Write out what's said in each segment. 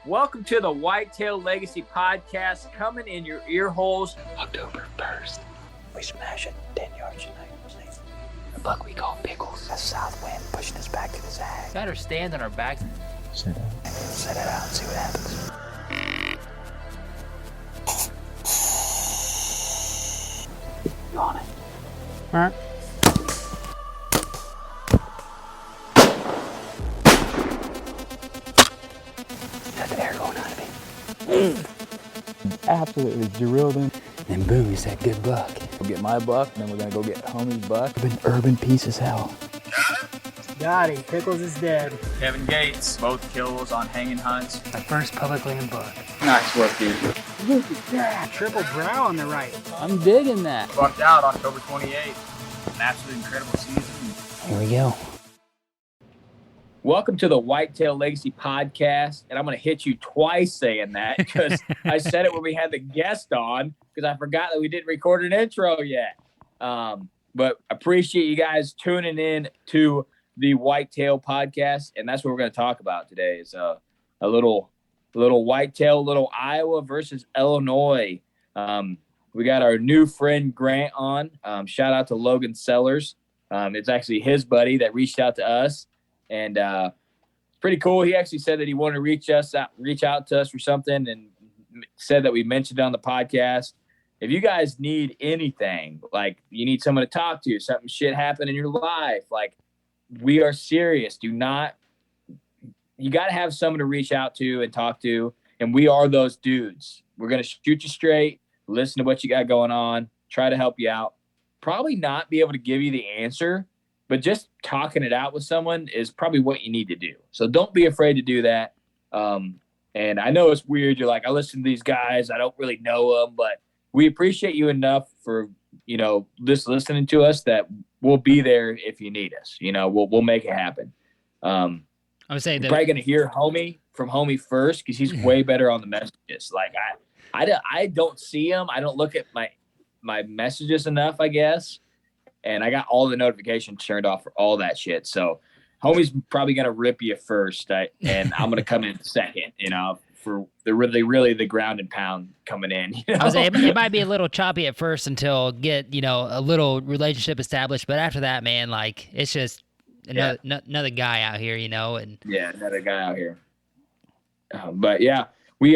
Welcome to the Whitetail Legacy Podcast, coming in your ear holes October 1st. We smash it 10 yards tonight. The buck we call Pickles. A south wind pushing us back to the zag. Got her stand on our backs. Set it out and see what happens. You on it? All right. Got the air going out of me. Absolutely drilled him. And boom, he's that good buck. Go get my buck, then we're gonna go get homie's buck. Urban piece as hell. Got him. Pickles is dead. Kevin Gates, both kills on hanging hunts. My first public land buck. Nice work, dude. Look at that. Triple brow on the right. I'm digging that. Bucked out October 28th. An absolutely incredible season. Here we go. Welcome to the Whitetail Legacy Podcast, and I'm going to hit you twice saying that because I said it when we had the guest on because I forgot that we didn't record an intro yet. But appreciate you guys tuning in to the Whitetail Podcast, and that's what we're going to talk about today is a little whitetail, little Iowa versus Illinois. We got our new friend Grant on. Shout out to Logan Sellers. It's actually his buddy that reached out to us. And pretty cool. He actually said that he wanted to reach out to us for something and said that we mentioned it on the podcast. If you guys need anything, like you need someone to talk to, something shit happened in your life, like we are serious. You got to have someone to reach out to and talk to. And we are those dudes. We're going to shoot you straight, listen to what you got going on, try to help you out. Probably not be able to give you the answer, but just talking it out with someone is probably what you need to do. So don't be afraid to do that. And I know it's weird. You're like, I listen to these guys. I don't really know them, but we appreciate you enough for, just listening to us that we'll be there if you need us. We'll make it happen. I would say you're probably going to hear from homie first because he's way better on the messages. Like I don't see him. I don't look at my messages enough, I guess. And I got all the notifications turned off for all that shit. So homie's probably going to rip you first. And I'm going to come in second, for the really the ground and pound coming in. I was saying it might be a little choppy at first until get, a little relationship established. But after that, man, like it's just another guy out here, and yeah, another guy out here. But yeah, we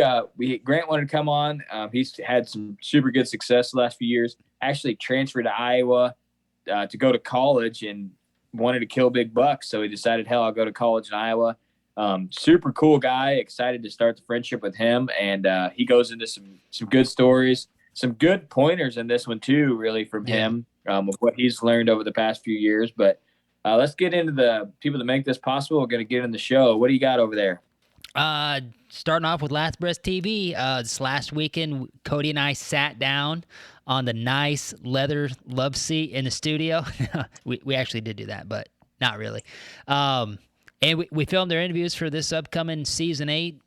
Grant wanted to come on. He's had some super good success the last few years. Actually transferred to Iowa to go to college and wanted to kill big bucks. So he decided, hell, I'll go to college in Iowa. Super cool guy. Excited to start the friendship with him. And he goes into some good stories, some good pointers in this one too, really from him, of what he's learned over the past few years. But let's get into the people that make this possible. We're going to get in the show. What do you got over there? Starting off with Last Breath TV. This last weekend, Cody and I sat down on the nice leather love seat in the studio. we actually did do that, but not really. And we filmed their interviews for this upcoming season 8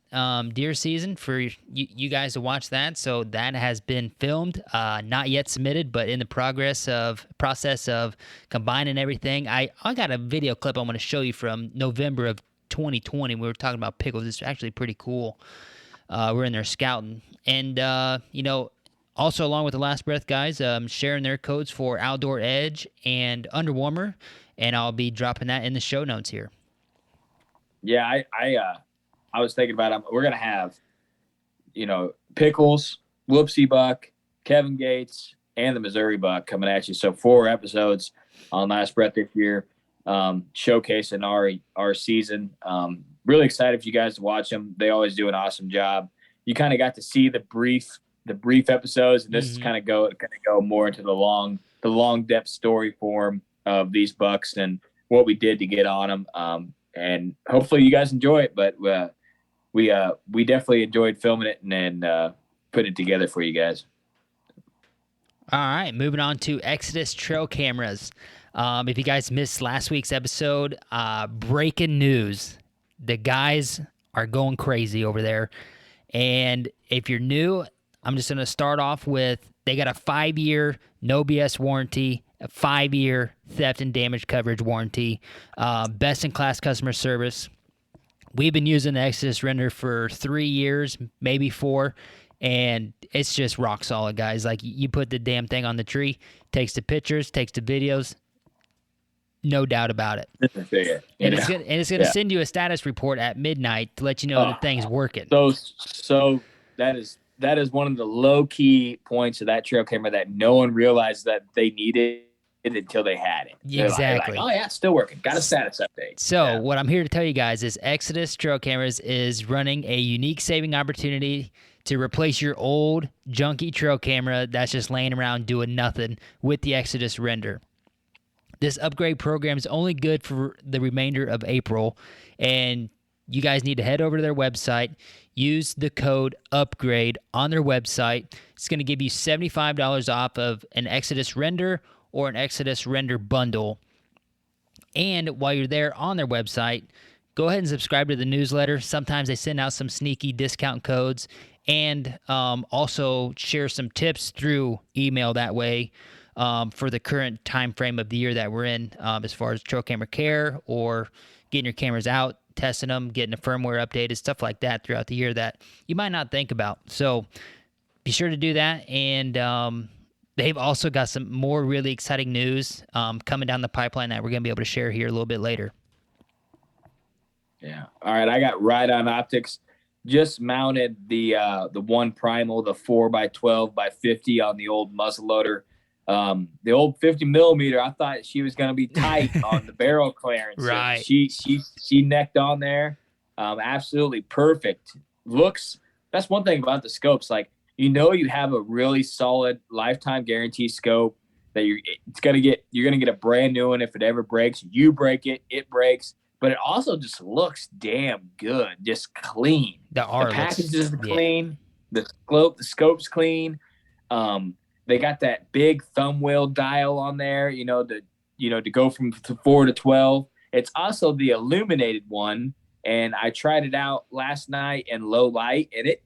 deer season for you guys to watch that. So that has been filmed, not yet submitted, but in the process of combining everything. I got a video clip I want to show you from November of 2020. We were talking about pickles. It's actually pretty cool. We're in there scouting. And, also along with the Last Breath guys, sharing their codes for Outdoor Edge and Underwarmer. And I'll be dropping that in the show notes here. Yeah, I was thinking about it. We're going to have, Pickles, Whoopsie Buck, Kevin Gates, and the Missouri Buck coming at you. So 4 episodes on Last Breath this year. Showcasing our season. Really excited for you guys to watch them. They always do an awesome job. You kind of got to see the brief episodes, and this is kind of go more into the long depth story form of these bucks and what we did to get on them. And hopefully you guys enjoy it. But we definitely enjoyed filming it and putting it together for you guys. All right, moving on to Exodus trail cameras. If you guys missed last week's episode, breaking news. The guys are going crazy over there. And if you're new, I'm just going to start off with they got a 5-year no BS warranty, a 5-year theft and damage coverage warranty, best in class customer service. We've been using the Exodus render for 3 years, maybe 4, and it's just rock solid, guys. Like, you put the damn thing on the tree, takes the pictures, takes the videos, no doubt about it. And it's gonna send you a status report at midnight to let you know the thing's working. So that is one of the low key points of that trail camera that no one realized that they needed it until they had it. Exactly. Like, oh yeah, it's still working. Got a status update. So what I'm here to tell you guys is Exodus Trail Cameras is running a unique saving opportunity to replace your old junky trail camera that's just laying around doing nothing with the Exodus render. This upgrade program is only good for the remainder of April, and you guys need to head over to their website, use the code UPGRADE on their website. It's going to give you $75 off of an Exodus render or an Exodus render bundle. And while you're there on their website, go ahead and subscribe to the newsletter. Sometimes they send out some sneaky discount codes, and also share some tips through email that way. For the current time frame of the year that we're in, as far as trail camera care or getting your cameras out, testing them, getting a firmware updated, stuff like that throughout the year that you might not think about. So be sure to do that. And they've also got some more really exciting news coming down the pipeline that we're going to be able to share here a little bit later. Yeah. All right. I got Right On Optics. Just mounted the one primal, the 4x12x50 on the old muzzleloader. The old 50 millimeter, I thought she was going to be tight on the barrel clearance. Right. She necked on there. Absolutely perfect. That's one thing about the scopes. Like, you have a really solid lifetime guarantee scope that you're going to get a brand new one. If it ever breaks, you break it, it breaks, but it also just looks damn good. Just clean. The package is clean. The scope's clean. They got that big thumb wheel dial on there, to go from 4 to 12. It's also the illuminated one, and I tried it out last night in low light, and it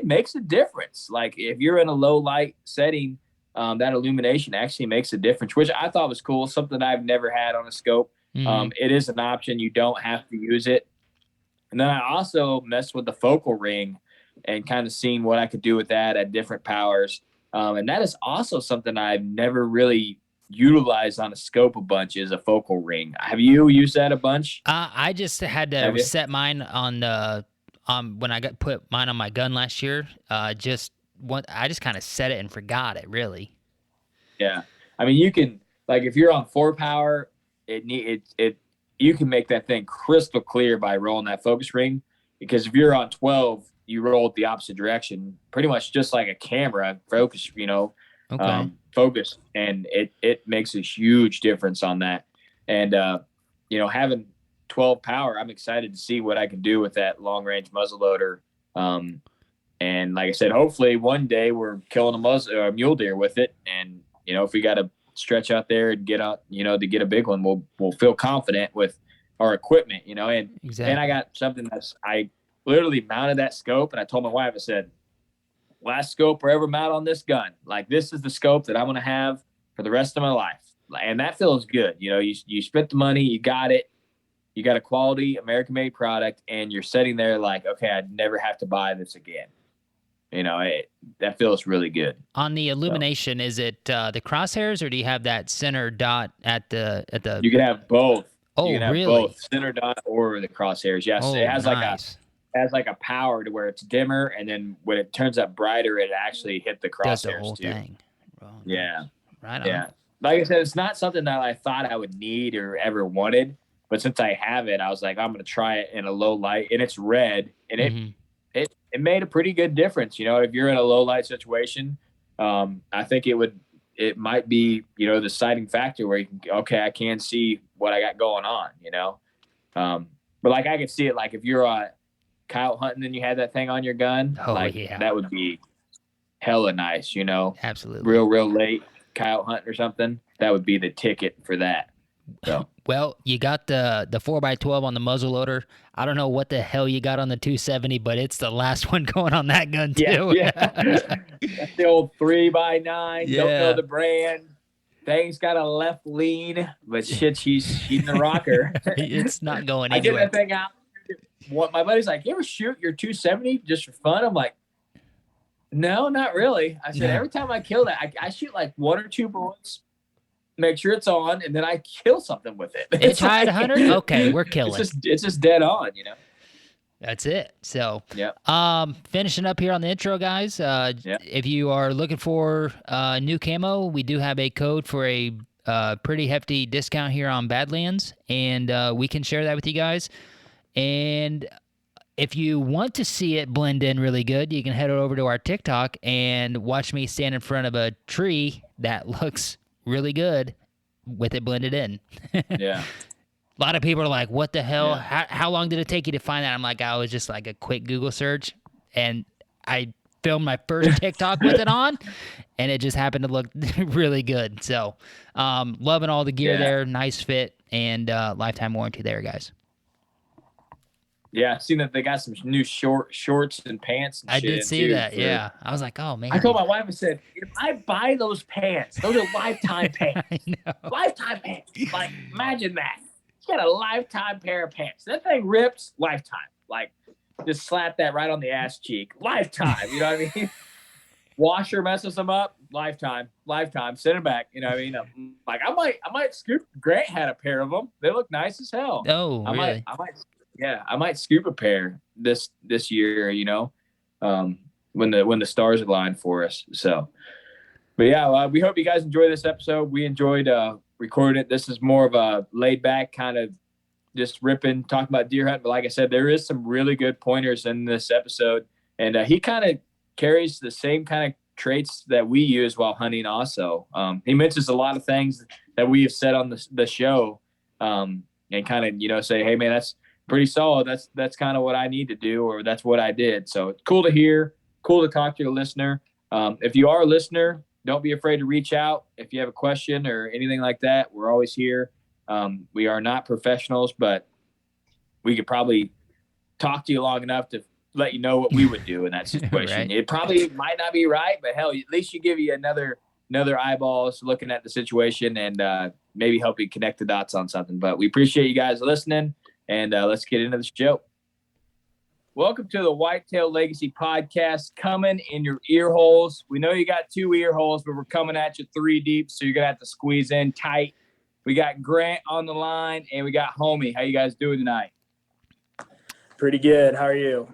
makes a difference. Like, if you're in a low light setting, that illumination actually makes a difference, which I thought was cool, something I've never had on a scope. Mm-hmm. It is an option. You don't have to use it. And then I also messed with the focal ring and kind of seen what I could do with that at different powers. And that is also something I've never really utilized on a scope a bunch, is a focal ring. Have you used that a bunch? I just had to set mine on when I put mine on my gun last year. I just kind of set it and forgot it, really. Yeah. I mean, you can, like, if you're on 4 power, you can make that thing crystal clear by rolling that focus ring, because if you're on 12, you roll it the opposite direction, pretty much just like a camera focus, focus. And it makes a huge difference on that. And, having 12 power, I'm excited to see what I can do with that long range muzzleloader. And like I said, hopefully one day we're killing a mule deer with it. And, if we got to stretch out there and get out, to get a big one, we'll feel confident with our equipment, and, exactly. And I got something I literally mounted that scope, and I told my wife, I said, last scope I ever mount on this gun. Like, this is the scope that I'm going to have for the rest of my life. And that feels good. You spent the money, you got it, you got a quality American-made product, and you're sitting there like, okay, I'd never have to buy this again. That feels really good. On the illumination, is it the crosshairs, or do you have that center dot at the? You can have both. Oh, you can have really? Both center dot or the crosshairs. Yes, it has like a power to where it's dimmer, and then when it turns up brighter, it actually hit the crosshairs. Does the whole thing. Oh, yeah. Right on. Yeah. Like I said, it's not something that I thought I would need or ever wanted, but since I have it, I was like, I'm going to try it in a low light, and it's red, and it made a pretty good difference. If you're in a low light situation, I think it might be, the deciding factor where you can, okay, I can see what I got going on, but like I could see it, like if you're coyote hunting and you had that thing on your gun, that would be hella nice, Absolutely. Real late coyote hunting or something. That would be the ticket for that. So. Well, you got the 4x12 on the muzzleloader. I don't know what the hell you got on the 270, but it's the last one going on that gun too. Yeah. That's the old 3x9. Yeah. Don't know the brand. Thing's got a left lean, but shit, she's in the rocker. It's not going anywhere. I get that thing out. what my buddy's like, you ever shoot your 270 just for fun? I'm like, no, not really. I said, every time I kill that, I shoot like 1 or 2 bullets, make sure it's on, and then I kill something with it. It's high at 100? Okay, we're killing. It's just dead on, you know? That's it. So, yeah. Finishing up here on the intro, guys. If you are looking for new camo, we do have a code for a pretty hefty discount here on Badlands, and we can share that with you guys. And if you want to see it blend in really good, you can head over to our TikTok and watch me stand in front of a tree that looks really good with it blended in. Yeah. A lot of people are like, what the hell? Yeah. How long did it take you to find that? I'm like, I was just like a quick Google search, and I filmed my first TikTok with it on, and it just happened to look really good. So loving all the gear there. Nice fit, and lifetime warranty there, guys. Yeah, I've seen that they got some new shorts and pants and I shit did see too, that, yeah. I was like, oh, man. I told my wife, I said, if I buy those pants, those are lifetime pants. I know. Lifetime pants. Like, imagine that. You got a lifetime pair of pants. That thing rips, lifetime. Like, just slap that right on the ass cheek. Lifetime, you know what I mean? Washer messes them up, lifetime. Send them back, you know what I mean? Like, I might scoop. Grant had a pair of them. They look nice as hell. Oh, really? I might scoop a pair this year, you know, when the stars align for us. So, but yeah, we hope you guys enjoy this episode. We enjoyed recording it. This is more of a laid back kind of just talking about deer hunting. But like I said, there is some really good pointers in this episode, and he kind of carries the same kind of traits that we use while hunting. Also, he mentions a lot of things that we have said on the show, and kind of say, hey man, that's pretty solid. That's kind of what I need to do, or that's what I did. So it's cool to hear, cool to talk to your listener. If you are a listener, don't be afraid to reach out. If you have a question or anything like that, we're always here. We are not professionals, but we could probably talk to you long enough to let you know what we would do in that situation. Right. It probably might not be right, but hell, at least you give you another eyeballs looking at the situation, and maybe help you connect the dots on something. But we appreciate you guys listening. And let's get into the show. Welcome to the Whitetail Legacy Podcast, coming in your ear holes. We know you got 2 ear holes, but we're coming at you 3 deep, so you're going to have to squeeze in tight. We got Grant on the line, and we got Homie. How you guys doing tonight? Pretty good. How are you?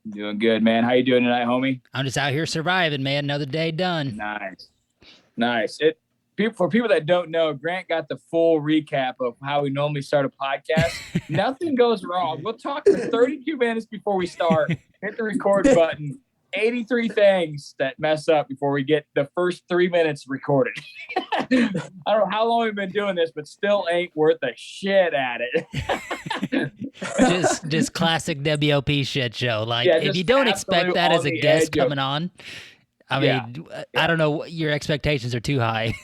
Doing good, man. How you doing tonight, Homie? I'm just out here surviving, man. Another day done. Nice. For people that don't know, Grant got the full recap of how we normally start a podcast. Nothing goes wrong. We'll talk for 32 minutes before we start. Hit the record button. 83 things that mess up before we get the first 3 minutes recorded. I don't know how long we've been doing this, but still ain't worth a shit at it. just classic WOP shit show. Like, if you don't expect that as a guest coming on, I mean, I don't know. Your expectations are too high.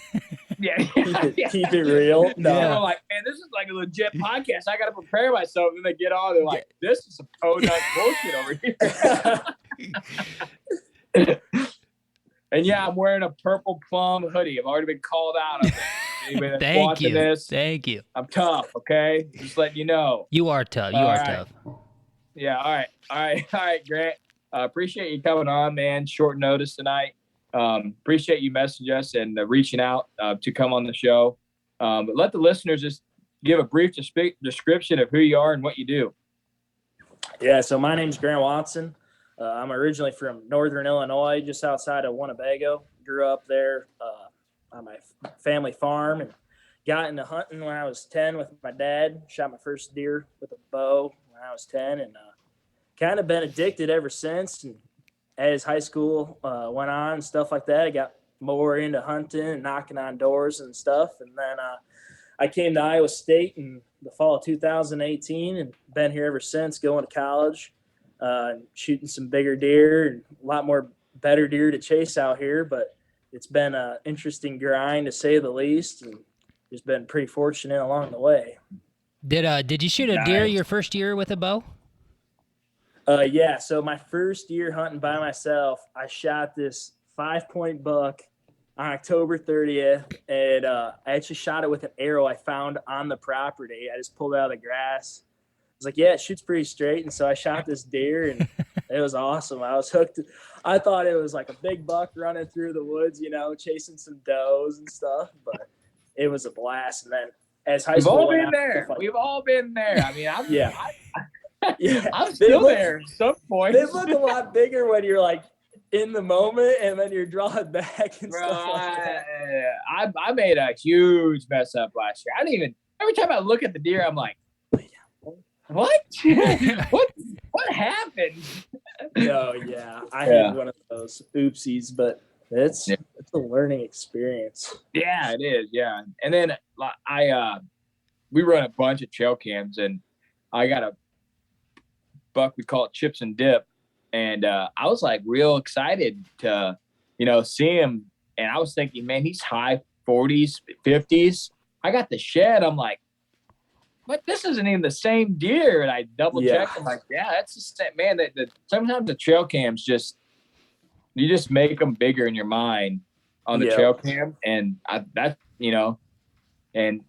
Keep it real. No, I'm like, man, this is like a legit podcast. I got to prepare myself. And they get on, they're like, this is some podunk bullshit over here. And I'm wearing a purple plum hoodie. I've already been called out on it. Thank you. I'm tough, okay? Just letting you know. You are tough. Tough. Yeah, all right, Grant. Appreciate you coming on, man. Short notice tonight. Appreciate you messaging us and reaching out to come on the show. But let the listeners just give a brief description of who you are and what you do. Yeah, so my name's Grant Watson. I'm originally from Northern Illinois, just outside of Winnebago. Grew up there on my family farm and got into hunting when I was 10 with my dad. Shot my first deer with a bow when I was 10, and kind of been addicted ever since. And as high school went on and stuff like that, I got more into hunting and knocking on doors and stuff. And then I came to Iowa State in the fall of 2018 and been here ever since, going to college, shooting some bigger deer and a lot more better deer to chase out here. But it's been an interesting grind, to say the least, and just been pretty fortunate along the way. Did you shoot a deer your first year with a bow? Yeah, so my first year hunting by myself, I shot this 5-point buck on October 30th, and I actually shot it with an arrow I found on the property. I just pulled it out of the grass, was like, yeah, it shoots pretty straight. And so I shot this deer, and it was awesome. I was hooked. I thought it was like a big buck running through the woods, chasing some does and stuff, but it was a blast. And then as high school went out, We've all been there. I mean, I'm They still look- there at some point. They look a lot bigger when you're like in the moment, and then you're drawing back and Bro, stuff like that. I made a huge mess up last year. I didn't even. Every time I look at the deer, I'm like, what? what happened? No, yeah, I had one of those oopsies, but it's a learning experience. Yeah, it is. Yeah, and then we run a bunch of trail cams, and I got a buck, we call it chips and dip, and I was like real excited to see him, and I was thinking, man, he's high 40s 50s. I got the shed, I'm like, but this isn't even the same deer. And I double checked, I'm like, yeah, that's the same. Man, sometimes the trail cams you just make them bigger in your mind on the trail cam, and and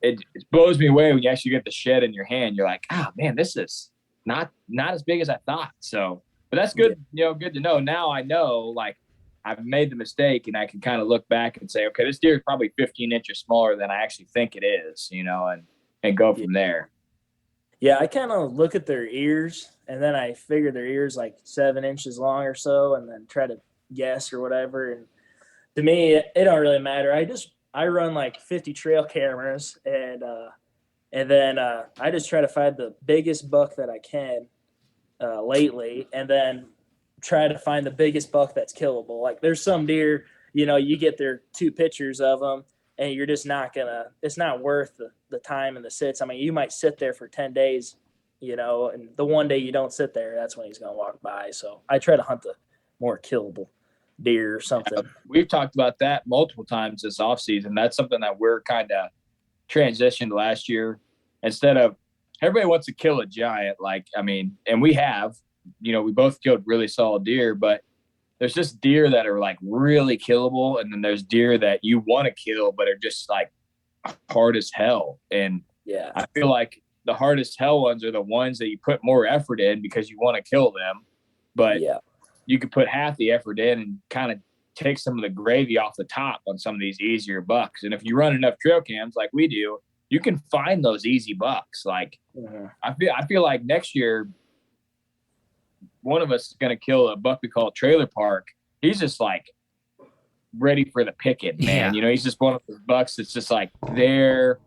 it blows me away when you actually get the shed in your hand. You're like, oh man, this is not as big as I thought. So, but that's good. Good to know. Now I know, like, I've made the mistake, and I can kind of look back and say, okay, this deer is probably 15 inches smaller than I actually think it is, and go from there. Yeah, I kind of look at their ears, and then I figure their ears like 7 inches long or so, and then try to guess or whatever. And to me, it don't really matter. I run like 50 trail cameras, and then I just try to find the biggest buck that I can lately, and then try to find the biggest buck that's killable. Like, there's some deer, you get their 2 pictures of them, and you're just it's not worth the time and the sits. I mean, you might sit there for 10 days, and the one day you don't sit there, that's when he's going to walk by. So I try to hunt the more killable deer or something. We've talked about that multiple times this off season. That's something that we're kind of transitioned last year. Instead of, everybody wants to kill a giant, and we have, we both killed really solid deer, but there's just deer that are like really killable, and then there's deer that you want to kill but are just like hard as hell. And yeah, I feel like the hardest hell ones are the ones that you put more effort in because you want to kill them, but you could put half the effort in and kind of take some of the gravy off the top on some of these easier bucks. And if you run enough trail cams like we do, you can find those easy bucks. Like, I feel like next year, one of us is going to kill a buck we call Trailer Park. He's just like ready for the picking, man. Yeah. He's just one of those bucks that's just like there,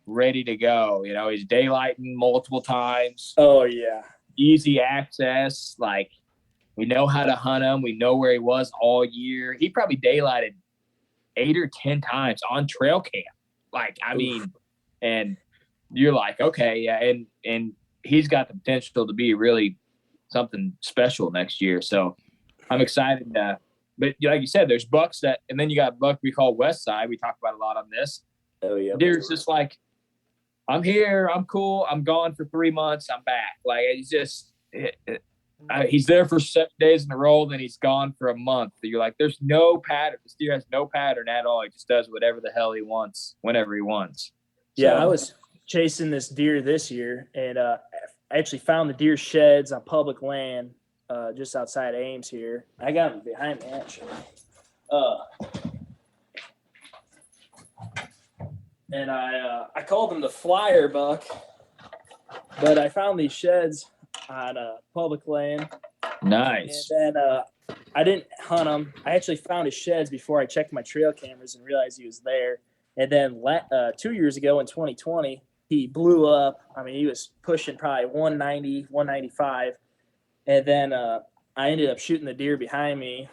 ready to go. He's daylighting multiple times. Oh yeah, easy access. Like, we know how to hunt him. We know where he was all year. He probably daylighted 8 or 10 times on trail cam. Like, I mean, and you're like, okay, yeah, and he's got the potential to be really something special next year. So I'm excited. But like you said, there's bucks and then you got a buck we call West Side. We talk about a lot on this. Oh yeah, deer's just like, I'm here, I'm cool, I'm gone for 3 months, I'm back. Like, he's just he's there for 7 days in a row, then he's gone for a month. You're like, there's no pattern. This deer has no pattern at all. He just does whatever the hell he wants whenever he wants. Yeah, I was chasing this deer this year, and I actually found the deer sheds on public land just outside Ames here. I got them behind me, actually. And I called them the flyer buck, but I found these sheds on public land. Nice. And then I didn't hunt him. I actually found his sheds before I checked my trail cameras and realized he was there. And then 2 years ago in 2020, he blew up. I mean, he was pushing probably 190, 195. And then I ended up shooting the deer behind me,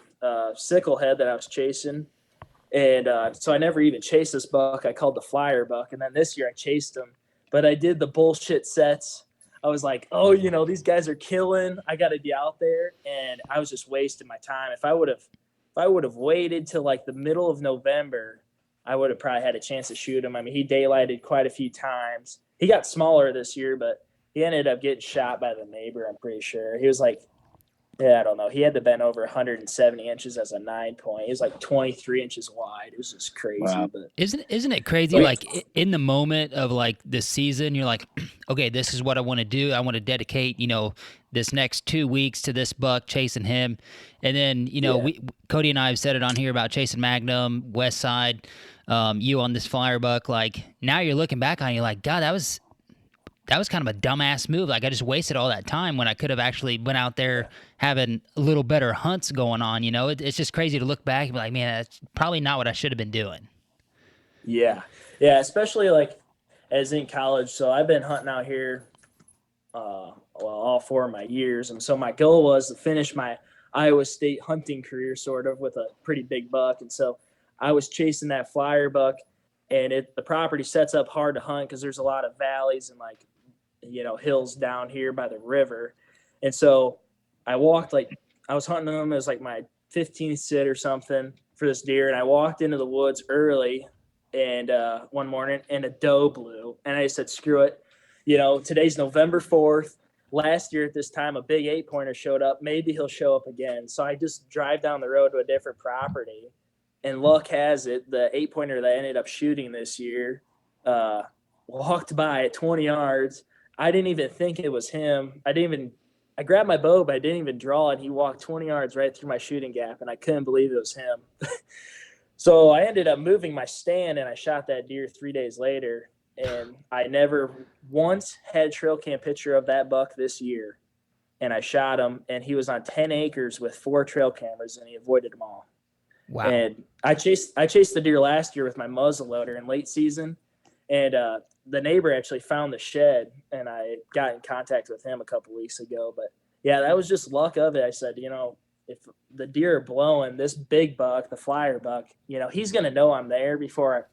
sickle head that I was chasing. And so I never even chased this buck. I called the flyer buck. And then this year I chased him. But I did the bullshit sets. I was like, oh, these guys are killing. I got to be out there. And I was just wasting my time. If I would have waited till like the middle of November, I would have probably had a chance to shoot him. I mean, he daylighted quite a few times. He got smaller this year, but he ended up getting shot by the neighbor, I'm pretty sure. He was like I don't know. He had to bend over 170 inches as a 9-point. He was like 23 inches wide. It was just crazy. Wow. But Isn't it crazy? Like in the moment of like the season, you're like, okay, this is what I want to do. I want to dedicate, this next 2 weeks to this buck, chasing him. And then, Cody and I have said it on here about chasing Magnum, West Side, you on this flyer buck. Like now you're looking back on it, you're like, God, that was kind of a dumbass move. Like I just wasted all that time when I could have actually went out there having a little better hunts going on. It's just crazy to look back and be like, man, that's probably not what I should have been doing. yeah, especially like as in college. So I've been hunting out here, all 4 of my years. And so my goal was to finish my Iowa State hunting career sort of with a pretty big buck. And so I was chasing that flyer buck, and the property sets up hard to hunt because there's a lot of valleys and like, hills down here by the river. And so I walked, like I was hunting them. It was like my 15th sit or something for this deer. And I walked into the woods early and one morning, and a doe blew. And I said, screw it. Today's November 4th. Last year at this time, a big 8-pointer showed up. Maybe he'll show up again. So I just drive down the road to a different property, and luck has it, the 8-pointer that I ended up shooting this year walked by at 20 yards. I didn't even think it was him. I grabbed my bow, but I didn't even draw it. He walked 20 yards right through my shooting gap, and I couldn't believe it was him. So I ended up moving my stand, and I shot that deer 3 days later. And I never once had a trail cam picture of that buck this year. And I shot him, and he was on 10 acres with 4 trail cameras, and he avoided them all. Wow. And I chased the deer last year with my muzzle loader in late season. And the neighbor actually found the shed, and I got in contact with him a couple weeks ago. But yeah, that was just luck of it. I said, if the deer are blowing, this big buck, the flyer buck, he's going to know I'm there before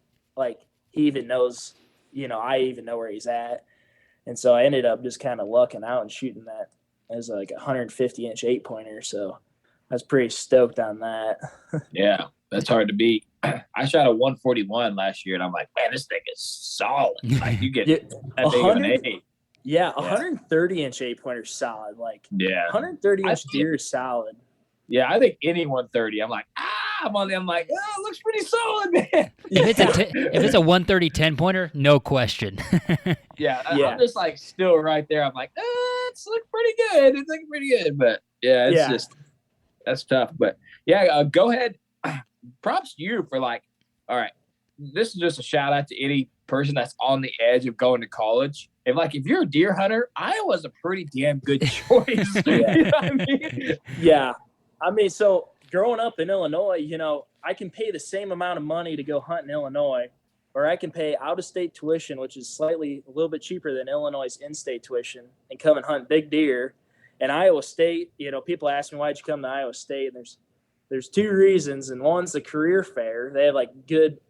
he even knows, I even know where he's at. And so I ended up just kind of lucking out and shooting that as like a 150-inch 8-pointer. So I was pretty stoked on that. Yeah, that's hard to beat. I shot a 141 last year, and I'm like, man, this thing is solid. Like you get that big of an 8. Yeah, 130-inch 8-pointer solid. Like 130-inch deer is solid. Yeah, I think any 130, I'm like, I'm like, it looks pretty solid, man. If it's a 130 10-pointer, no question. Yeah, I'm just like still right there. I'm like, it's looking pretty good. It's looking pretty good. But yeah, it's just, that's tough. But yeah, go ahead. Props to you for all right, this is just a shout out to any person that's on the edge of going to college. If you're a deer hunter, Iowa's a pretty damn good choice. You know what I mean? Yeah. I mean, so growing up in Illinois, I can pay the same amount of money to go hunt in Illinois, or I can pay out-of-state tuition, which is a little bit cheaper than Illinois' in-state tuition, and come and hunt big deer. And Iowa State, people ask me, why'd you come to Iowa State? And there's 2 reasons, and one's the career fair. They have good,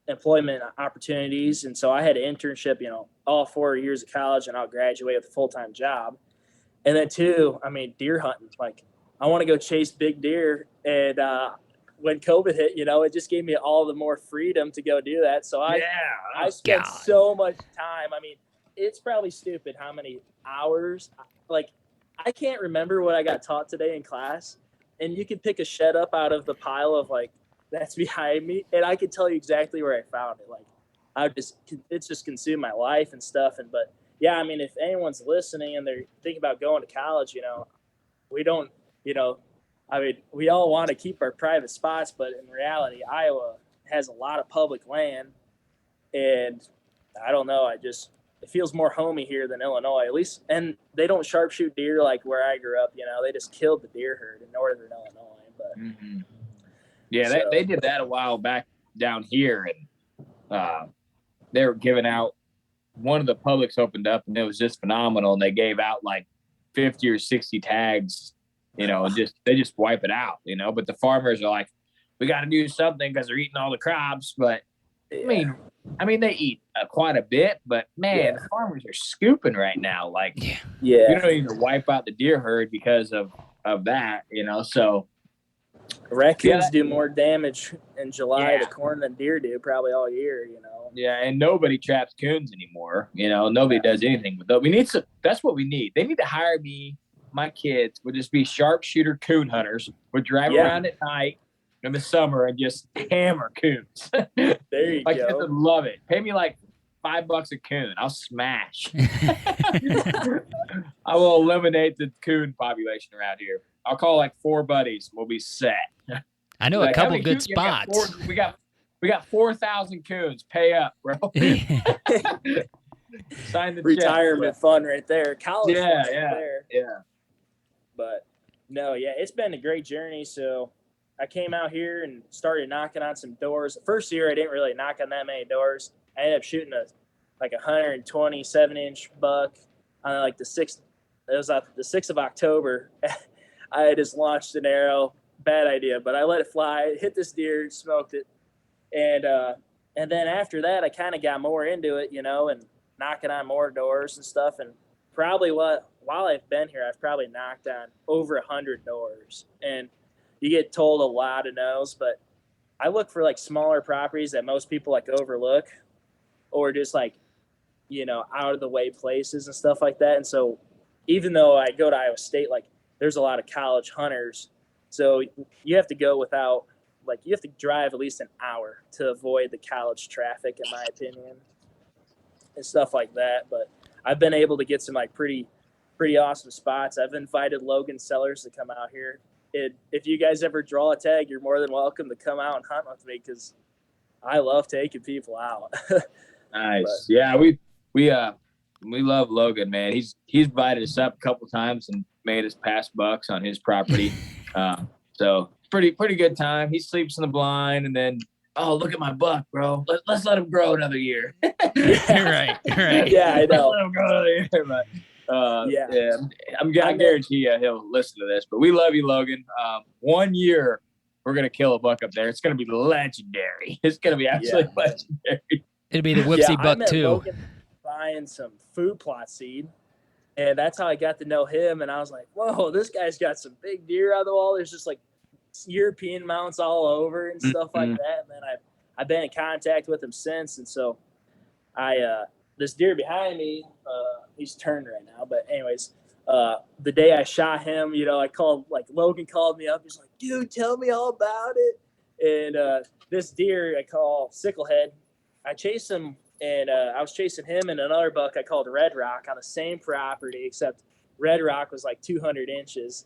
employment opportunities. And so I had an internship, all 4 years of college, and I'll graduate with a full-time job. And then 2, deer hunting. I want to go chase big deer. And when COVID hit, it just gave me all the more freedom to go do that. So I spent so much time. It's probably stupid how many hours. I can't remember what I got taught today in class. And you can pick a shed up out of the pile of that's behind me, and I can tell you exactly where I found it. It's just consumed my life and stuff. But yeah, if anyone's listening and they're thinking about going to college, we don't, we all want to keep our private spots, but in reality, Iowa has a lot of public land, and I don't know. It feels more homey here than Illinois, at least. And they don't sharpshoot deer like where I grew up. They just killed the deer herd in northern Illinois. But yeah, they did that a while back down here, and they were giving out. One of the publics opened up, and it was just phenomenal. And they gave out 50 or 60 tags, and they just wipe it out, But the farmers are like, we got to do something because they're eating all the crops. But they eat quite a bit, but man, the farmers are scooping right now. You don't even wipe out the deer herd because of that, So raccoons do more damage in July to corn than deer do probably all year, Yeah, and nobody traps coons anymore. Nobody does anything with those. That's what we need. They need to hire me my kids would just be sharpshooter coon hunters. Would drive around at night in the summer and just hammer coons. There you my go. kids would love it. Pay me like $5 a coon. I'll smash. I will eliminate the coon population around here. I'll call like 4 buddies. We'll be set. I know Like, a couple how many good coons you got? spots. We got 4,000 coons. Pay up, bro. Sign the Retirement fund right there. College fund right there. Yeah. But no, yeah, it's been a great journey. So I came out here and started knocking on some doors. The first year I didn't really knock on that many doors. I ended up shooting a 127-inch buck on like the 6th. It was the 6th of October. I had just launched an arrow. Bad idea, but I let it fly. Hit this deer, smoked it, and then after that, I kind of got more into it, and knocking on more doors and stuff. And probably while I've been here, I've probably knocked on over 100 doors. And you get told a lot of no's, but I look for like smaller properties that most people like overlook, or just like, out of the way places and stuff like that. And so even though I go to Iowa State, like there's a lot of college hunters. So you have to go without, like, you have to drive at least an hour to avoid the college traffic, in my opinion, and stuff like that. But I've been able to get some like pretty awesome spots. I've invited Logan Sellers to come out here. If you guys ever draw a tag, you're more than welcome to come out and hunt with me, because I love taking people out. Nice. But, yeah, we love Logan, man. He's invited us up a couple times and made us pass bucks on his property. So pretty good time. He sleeps in the blind, and then, oh, look at my buck, bro. Let's let him grow another year. Right. Yeah, I know. Let him grow another year, but I guarantee you he'll listen to this. But we love you, Logan. 1 year we're gonna kill a buck up there. It's gonna be legendary. It's gonna be absolutely legendary. It'll be the Whipsy buck I met too. Logan buying some food plot seed. And that's how I got to know him. And I was like, whoa, this guy's got some big deer on the wall. There's just like European mounts all over and stuff like that. And then I've been in contact with him since. And so this deer behind me, he's turned right now. But anyways, the day I shot him, Logan called me up. He's like, dude, tell me all about it. And this deer I call Sicklehead. I chased him. And I was chasing him and another buck I called Red Rock on the same property, except Red Rock was like 200 inches.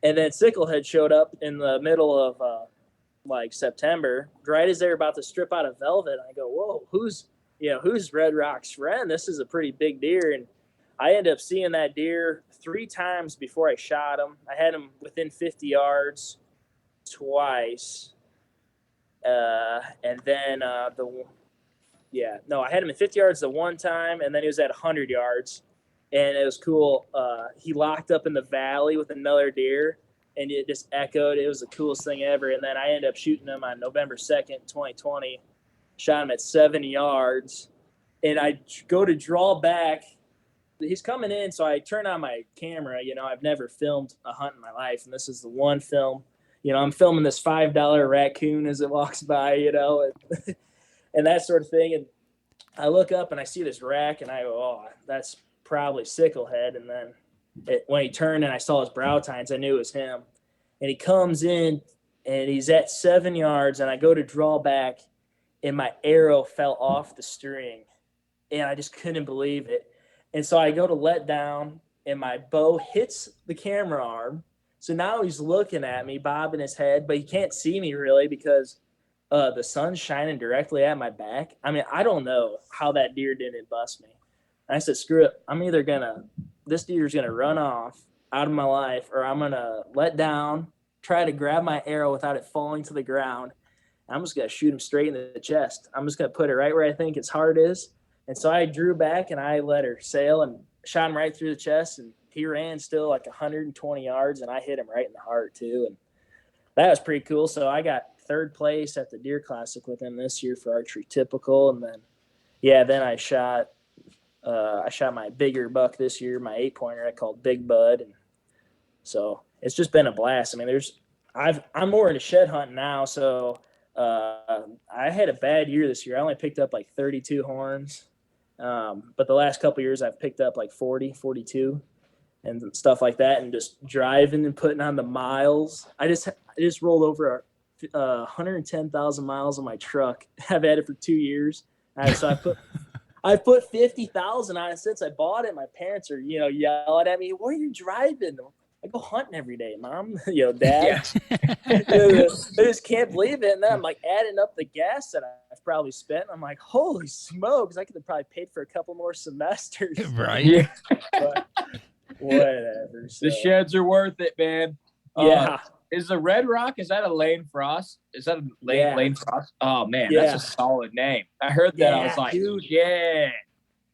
And then Sicklehead showed up in the middle of September, right as they're about to strip out of velvet. I go, whoa, who's Red Rock's friend? This is a pretty big deer. And I ended up seeing that deer 3 times before I shot him. I had him within 50 yards twice. And then I had him at 50 yards the one time, and then he was at 100 yards, and it was cool. He locked up in the valley with another deer, and it just echoed. It was the coolest thing ever. And then I ended up shooting him on November 2nd, 2020, shot him at 70 yards, and I go to draw back. He's coming in, so I turn on my camera. I've never filmed a hunt in my life, and this is the one film. I'm filming this $5 raccoon as it walks by, and that sort of thing. And I look up and I see this rack, and I go, oh, that's probably Sicklehead. And then when he turned and I saw his brow tines, I knew it was him. And he comes in and he's at 7 yards, and I go to draw back, and my arrow fell off the string, and I just couldn't believe it. And so I go to let down, and my bow hits the camera arm. So now he's looking at me, bobbing his head, but he can't see me really because the sun's shining directly at my back. I mean, I don't know how that deer didn't bust me. And I said, screw it. I'm either this deer's going to run off out of my life, or I'm going to let down, try to grab my arrow without it falling to the ground. I'm just going to shoot him straight in the chest. I'm just going to put it right where I think its heart is. And so I drew back and I let her sail and shot him right through the chest. And he ran still like 120 yards, and I hit him right in the heart too. And that was pretty cool. So I got 3rd place at the Deer Classic with him this year for archery typical. And then I shot my bigger buck this year, my 8-pointer I called Big Bud. And so it's just been a blast. I mean, I'm more into shed hunting now. So I had a bad year this year. I only picked up like 32 horns. But the last couple of years I've picked up like 40, 42. and stuff like that, and just driving and putting on the miles. I just rolled over 110,000 miles on my truck. I've had it for 2 years. So I put 50,000 on it since I bought it. My parents are, yelling at me, "Where are you driving?" I go hunting every day, Mom. Dad. They just can't believe it. And then I'm like adding up the gas that I've probably spent. I'm like, holy smokes, I could have probably paid for a couple more semesters. Right. Yeah. But whatever. So. The sheds are worth it, man. Yeah. Is the Red Rock, is that a Lane Frost? Is that a Lane Frost? Oh, man, that's a solid name. I heard that. I was like, dude, yeah.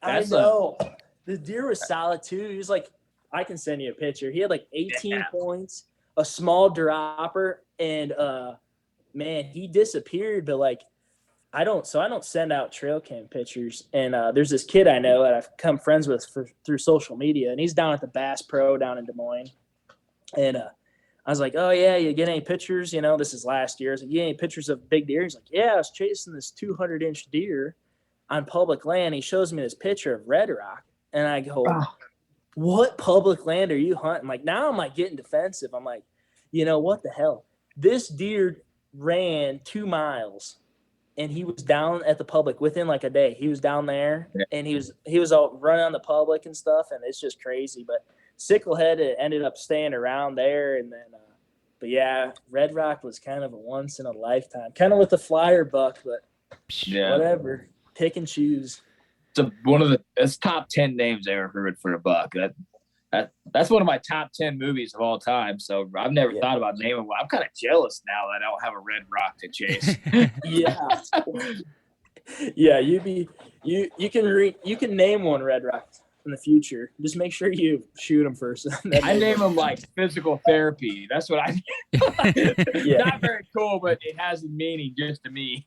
I know. The deer was solid, too. He was like, I can send you a picture. He had like 18 points, a small dropper, and man, he disappeared. But like, I don't send out trail cam pictures. And there's this kid I know that I've become friends with through social media, and he's down at the Bass Pro down in Des Moines. And I was like, "Oh yeah, you get any pictures? This is last year. I was like, you get any pictures of big deer?" He's like, "Yeah, I was chasing this 200-inch deer on public land." He shows me this picture of Red Rock, and I go, "What public land are you hunting?" Like, now I'm like getting defensive. I'm like, what the hell? This deer ran 2 miles, and he was down at the public within like a day. He was down there, and he was out running on the public and stuff, and it's just crazy. But Sicklehead ended up staying around there, and then, but yeah, Red Rock was kind of a once in a lifetime, kind of with the flyer buck, but whatever, pick and choose. It's top 10 names I ever heard for a buck. That's one of my top 10 movies of all time. So I've never thought about naming one. I'm kind of jealous now that I don't have a Red Rock to chase. Yeah, you can name one Red Rock in the future. Just make sure you shoot them first. I name them like physical therapy. That's what I Not very cool, but it has a meaning just to me.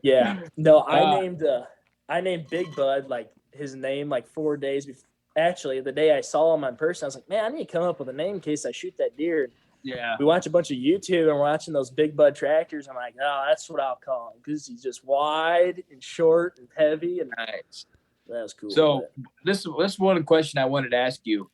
Yeah. No, I named Big Bud, like his name, like 4 days before. Actually, the day I saw him in person, I was like, man, I need to come up with a name in case I shoot that deer. Yeah. We watch a bunch of YouTube and we're watching those Big Bud tractors. I'm like, oh, that's what I'll call him, because he's just wide and short and heavy. And nice. That was cool. So this one question I wanted to ask you.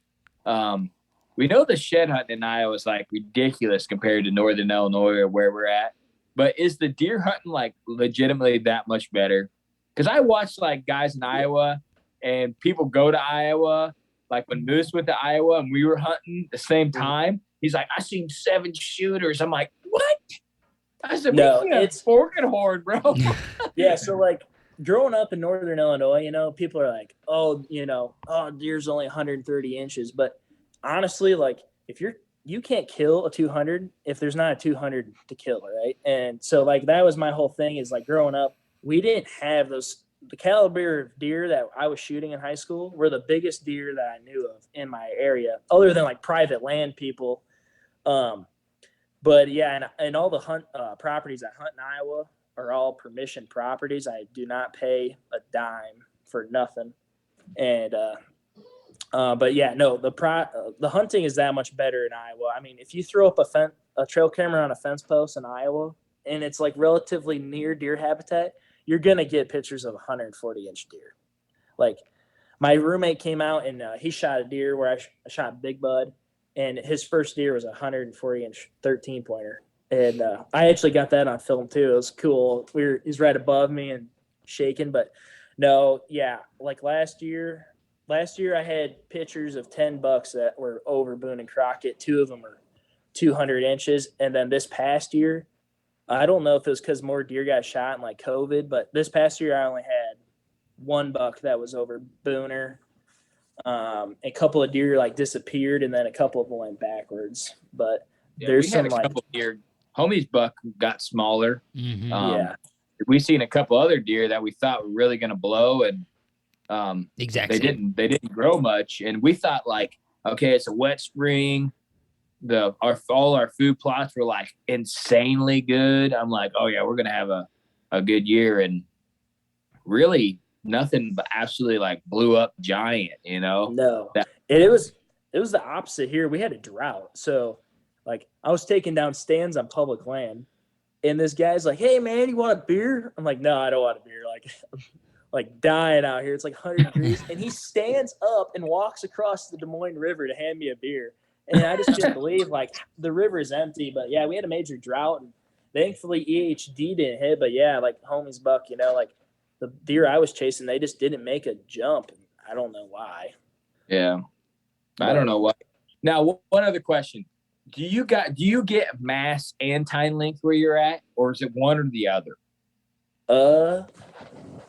We know the shed hunting in Iowa is like ridiculous compared to Northern Illinois or where we're at. But is the deer hunting like legitimately that much better? Because I watched like guys in Iowa, and people go to Iowa, like when Moose went to Iowa and we were hunting the same time. He's like, I seen 7 shooters. I'm like, what? I said, no, it's fork and horn, bro. Yeah, so like growing up in Northern Illinois, people are like, oh, deer's only 130 inches. But honestly, like if you can't kill a 200 if there's not a 200 to kill, right? And so like that was my whole thing, is like growing up, we didn't have the caliber of deer that I was shooting in high school were the biggest deer that I knew of in my area, other than like private land people. But yeah, and all the properties I hunt in Iowa are all permission properties. I do not pay a dime for nothing. And, but yeah, no, the hunting is that much better in Iowa. I mean, if you throw up a trail camera on a fence post in Iowa and it's like relatively near deer habitat, you're going to get pictures of 140-inch deer. Like my roommate came out and he shot a deer where I shot Big Bud, and his first deer was a 140-inch 13-pointer. And I actually got that on film too. It was cool. He's right above me and shaking. But no, yeah, like last year I had pictures of 10 bucks that were over Boone and Crockett. 2 of them were 200 inches. And then this past year, I don't know if it was because more deer got shot in like COVID, but this past year I only had 1 buck that was over Booner. A couple of deer like disappeared, and then a couple of them went backwards. But there's some like deer. Homie's buck got smaller. Mm-hmm. We seen a couple other deer that we thought were really going to blow, and exactly they didn't grow much. And we thought like, okay, it's a wet spring. All our food plots were like insanely good. I'm like, oh yeah, we're gonna have a good year, and really nothing but absolutely like blew up giant, No, it was the opposite here. We had a drought, so like I was taking down stands on public land, and this guy's like, "Hey man, you want a beer?" I'm like, "No, I don't want a beer. Like, like dying out here. It's like 100 degrees. And he stands up and walks across the Des Moines River to hand me a beer. And I just couldn't believe, like, the river is empty. But, yeah, we had a major drought. And thankfully, EHD didn't hit. But, yeah, like, homie's buck, you know, like, the deer I was chasing, they just didn't make a jump. I don't know why. Yeah. I don't know why. Now, one other question. Do you get mass and time length where you're at, or is it one or the other?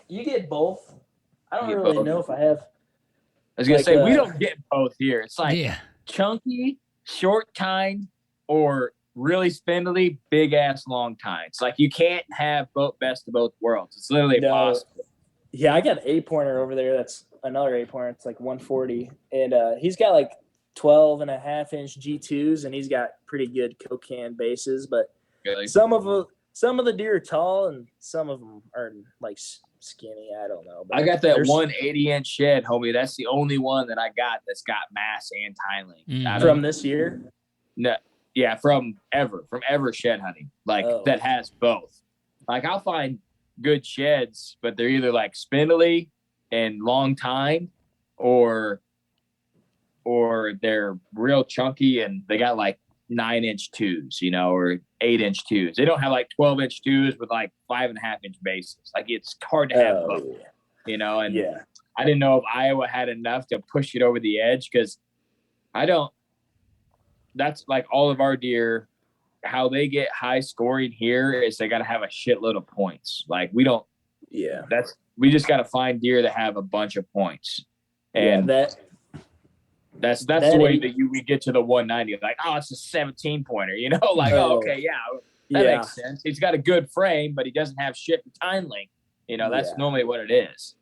You get both. I don't really know if I have. I was going to say, we don't get both here. It's like chunky, short time, or really spindly, big ass long time. It's like you can't have both best of both worlds. It's literally impossible. Yeah, I got an 8-pointer over there. That's another 8-pointer. It's like 140. And he's got like 12.5-inch G2s, and he's got pretty good cocan bases. But some of the deer are tall, and some of them are like skinny. I don't know. But I got that 180-inch shed, homie. That's the only one that I got that's got mass and time length. From this year? No, yeah, from ever shed hunting, like that has both. Like I'll find good sheds, but they're either like spindly and long time, or they're real chunky and they got like 9-inch twos, you know, or 8-inch twos. They don't have like 12-inch twos with like 5.5-inch bases. Like it's hard to have both, you know. And I didn't know if Iowa had enough to push it over the edge, because that's like all of our deer, how they get high scoring here is they got to have a shitload of points. Like we don't, we just got to find deer that have a bunch of points. And that's the way that we get to the 190. Like, oh, it's a 17-pointer, you know, like, okay, that makes sense. He's got a good frame, but he doesn't have shit in time length. You know, that's normally what it is.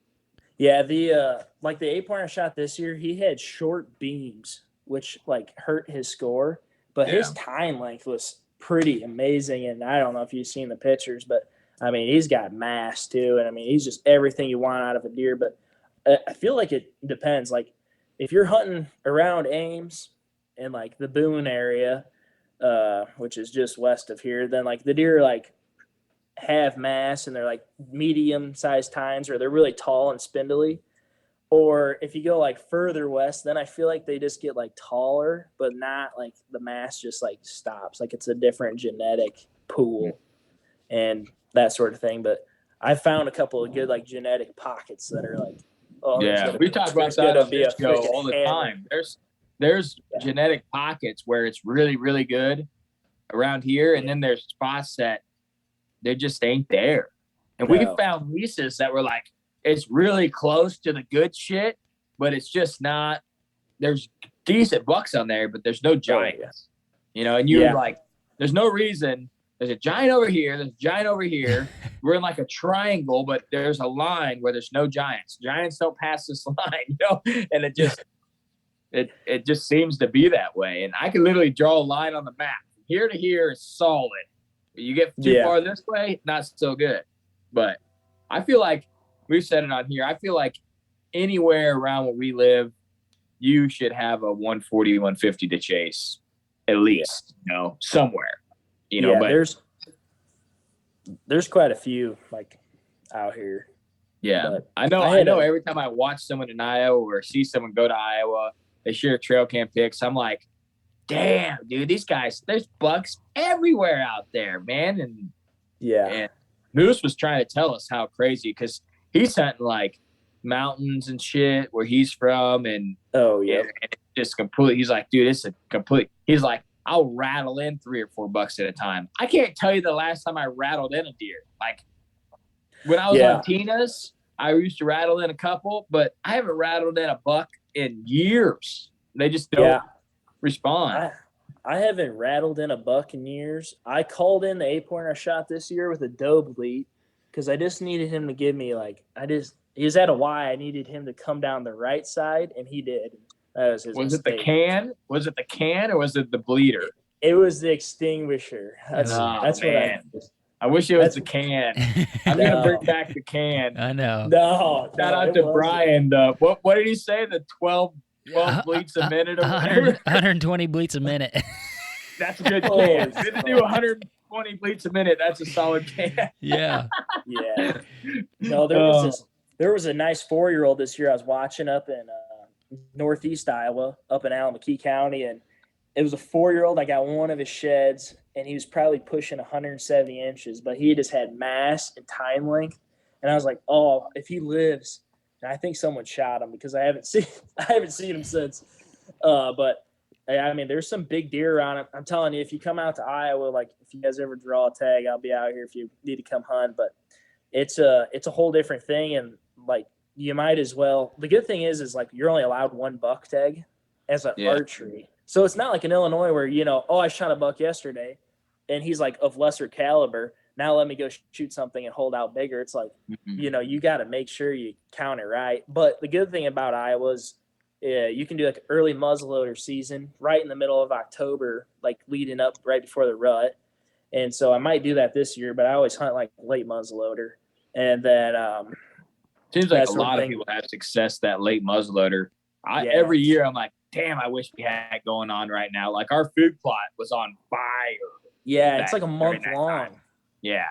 Yeah, the 8-pointer shot this year, he had short beams, which like hurt his score, but his time length was pretty amazing. And I don't know if you've seen the pictures, but I mean, he's got mass too. And I mean, he's just everything you want out of a deer. But I feel like it depends. Like if you're hunting around Ames and like the Boone area, which is just west of here, then like the deer like have mass and they're like medium sized tines, or they're really tall and spindly. Or if you go like further west, then I feel like they just get like taller, but not like the mass just like stops. Like it's a different genetic pool and that sort of thing. But I found a couple of good like genetic pockets that are like, we talk about that on this show all the time. There's genetic pockets where it's really, really good around here, and then there's spots that they just ain't there. And we found leases that were like, it's really close to the good shit, but it's just not. There's decent bucks on there, but there's no giants. You know, and you're like, there's no reason. There's a giant over here. There's a giant over here. We're in like a triangle, but there's a line where there's no giants. Giants don't pass this line, you know, and it just seems to be that way. And I can literally draw a line on the map. From here to here is solid. You get too far this way, not so good. But I feel like, we've said it on here, I feel like anywhere around where we live, you should have a 140, 150 to chase, at least, you know, somewhere. You know, but there's quite a few like out here. Yeah, but I know. Every time I watch someone in Iowa or see someone go to Iowa, they share trail cam pics. I'm like, damn, dude, these guys, there's bucks everywhere out there, man. And Moose was trying to tell us how crazy, because he's hunting like mountains and shit where he's from, and and it's just complete. He's like, dude, it's a complete. He's like, I'll rattle in 3 or 4 bucks at a time. I can't tell you the last time I rattled in a deer. Like when I was on Tina's, I used to rattle in a couple, but I haven't rattled in a buck in years. They just don't respond. I haven't rattled in a buck in years. I called in the 8-pointer I shot this year with a doe bleat because I just needed him to give me he was at a Y. I needed him to come down the right side, and he did. That was his mistake. It the can? Was it the can or was it the bleeder? It was the extinguisher. That's man. I wish it was the can. I'm gonna bring back the can. I know. No. Shout out to Brian. What did he say? The 12 bleats a minute or whatever? 120 bleats a minute. That's a good can. If you do 120 bleats a minute, that's a solid can. Yeah. No, there was there was a nice 4-year-old this year I was watching up in northeast Iowa, up in Alameda County, and it was a 4-year-old. I got one of his sheds, and he was probably pushing 170 inches, but he just had mass and time length. And I was like, oh, if he lives, and I think someone shot him because I haven't seen him since. But I mean, there's some big deer around it. I'm telling you, if you come out to Iowa, like if you guys ever draw a tag, I'll be out here if you need to come hunt. But it's a whole different thing, and like you might as well. The good thing is like you're only allowed one buck tag as an archery, so it's not like in Illinois where I shot a buck yesterday, and he's like of lesser caliber. Now let me go shoot something and hold out bigger. It's like you got to make sure you count it right. But the good thing about Iowa is you can do like early muzzleloader season right in the middle of October, like leading up right before the rut. And so I might do that this year, but I always hunt like late muzzleloader. And then seems like a lot of people have success that late muzzleloader. Every year I'm like, damn, I wish we had going on right now. Like our food plot was on fire. Yeah, it's like a month long. Yeah.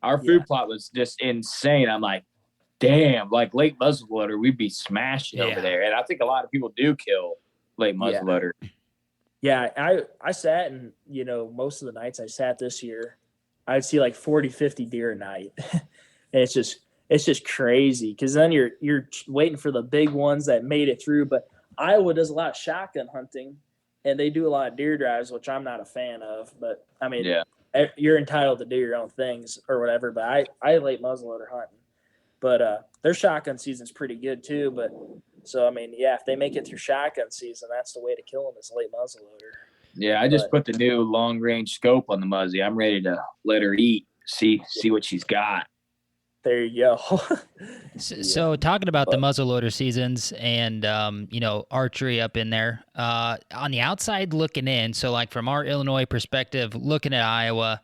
Our food plot was just insane. I'm like, damn, like late muzzleloader, we'd be smashing over there. And I think a lot of people do kill late muzzleloader. Yeah, I sat and, most of the nights I sat this year, I'd see like 40, 50 deer a night. And it's just crazy because then you're waiting for the big ones that made it through. But Iowa does a lot of shotgun hunting, and they do a lot of deer drives, which I'm not a fan of. But, I mean, you're entitled to do your own things or whatever. But I late muzzleloader hunting. But their shotgun season's pretty good too. But so, I mean, if they make it through shotgun season, that's the way to kill them is late muzzleloader. Yeah, I just put the new long-range scope on the Muzzy. I'm ready to let her eat, see what she's got. There you go. So talking about the muzzleloader seasons and, archery up in there, on the outside looking in, so like from our Illinois perspective, looking at Iowa,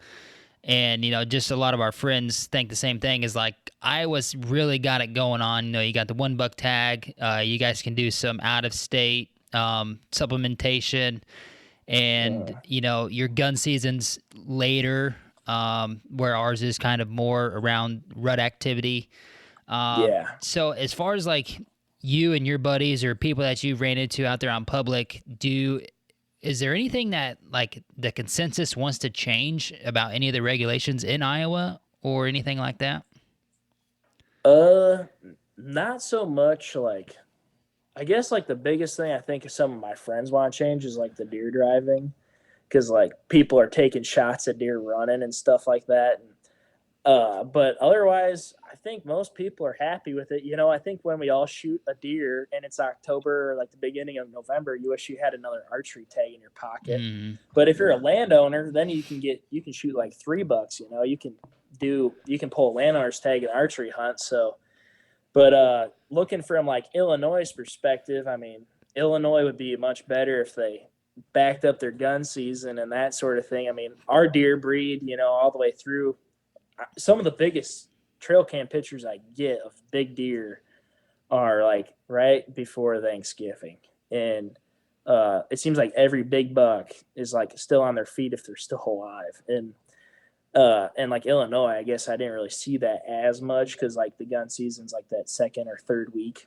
and, just a lot of our friends think the same thing, is like Iowa's really got it going on. You got the 1 buck tag. You guys can do some out-of-state supplementation, and, your gun season's later, where ours is kind of more around rut activity. So as far as like you and your buddies or people that you've ran into out there on public, is there anything that like the consensus wants to change about any of the regulations in Iowa or anything like that? Not so much. Like, I guess like the biggest thing I think some of my friends want to change is like the deer driving. Because like people are taking shots at deer running and stuff like that. But otherwise, I think most people are happy with it. I think when we all shoot a deer and it's October, or like the beginning of November, you wish you had another archery tag in your pocket. But if you're a landowner, then you can shoot like $3. You can pull a landowner's tag in archery hunt. So, but looking from like Illinois' perspective, I mean, Illinois would be much better if they backed up their gun season and that sort of thing. I mean, our deer breed, all the way through. Some of the biggest trail cam pictures I get of big deer are like right before Thanksgiving. And it seems like every big buck is like still on their feet if they're still alive. And like Illinois, I guess I didn't really see that as much because like the gun season's like that second or third week.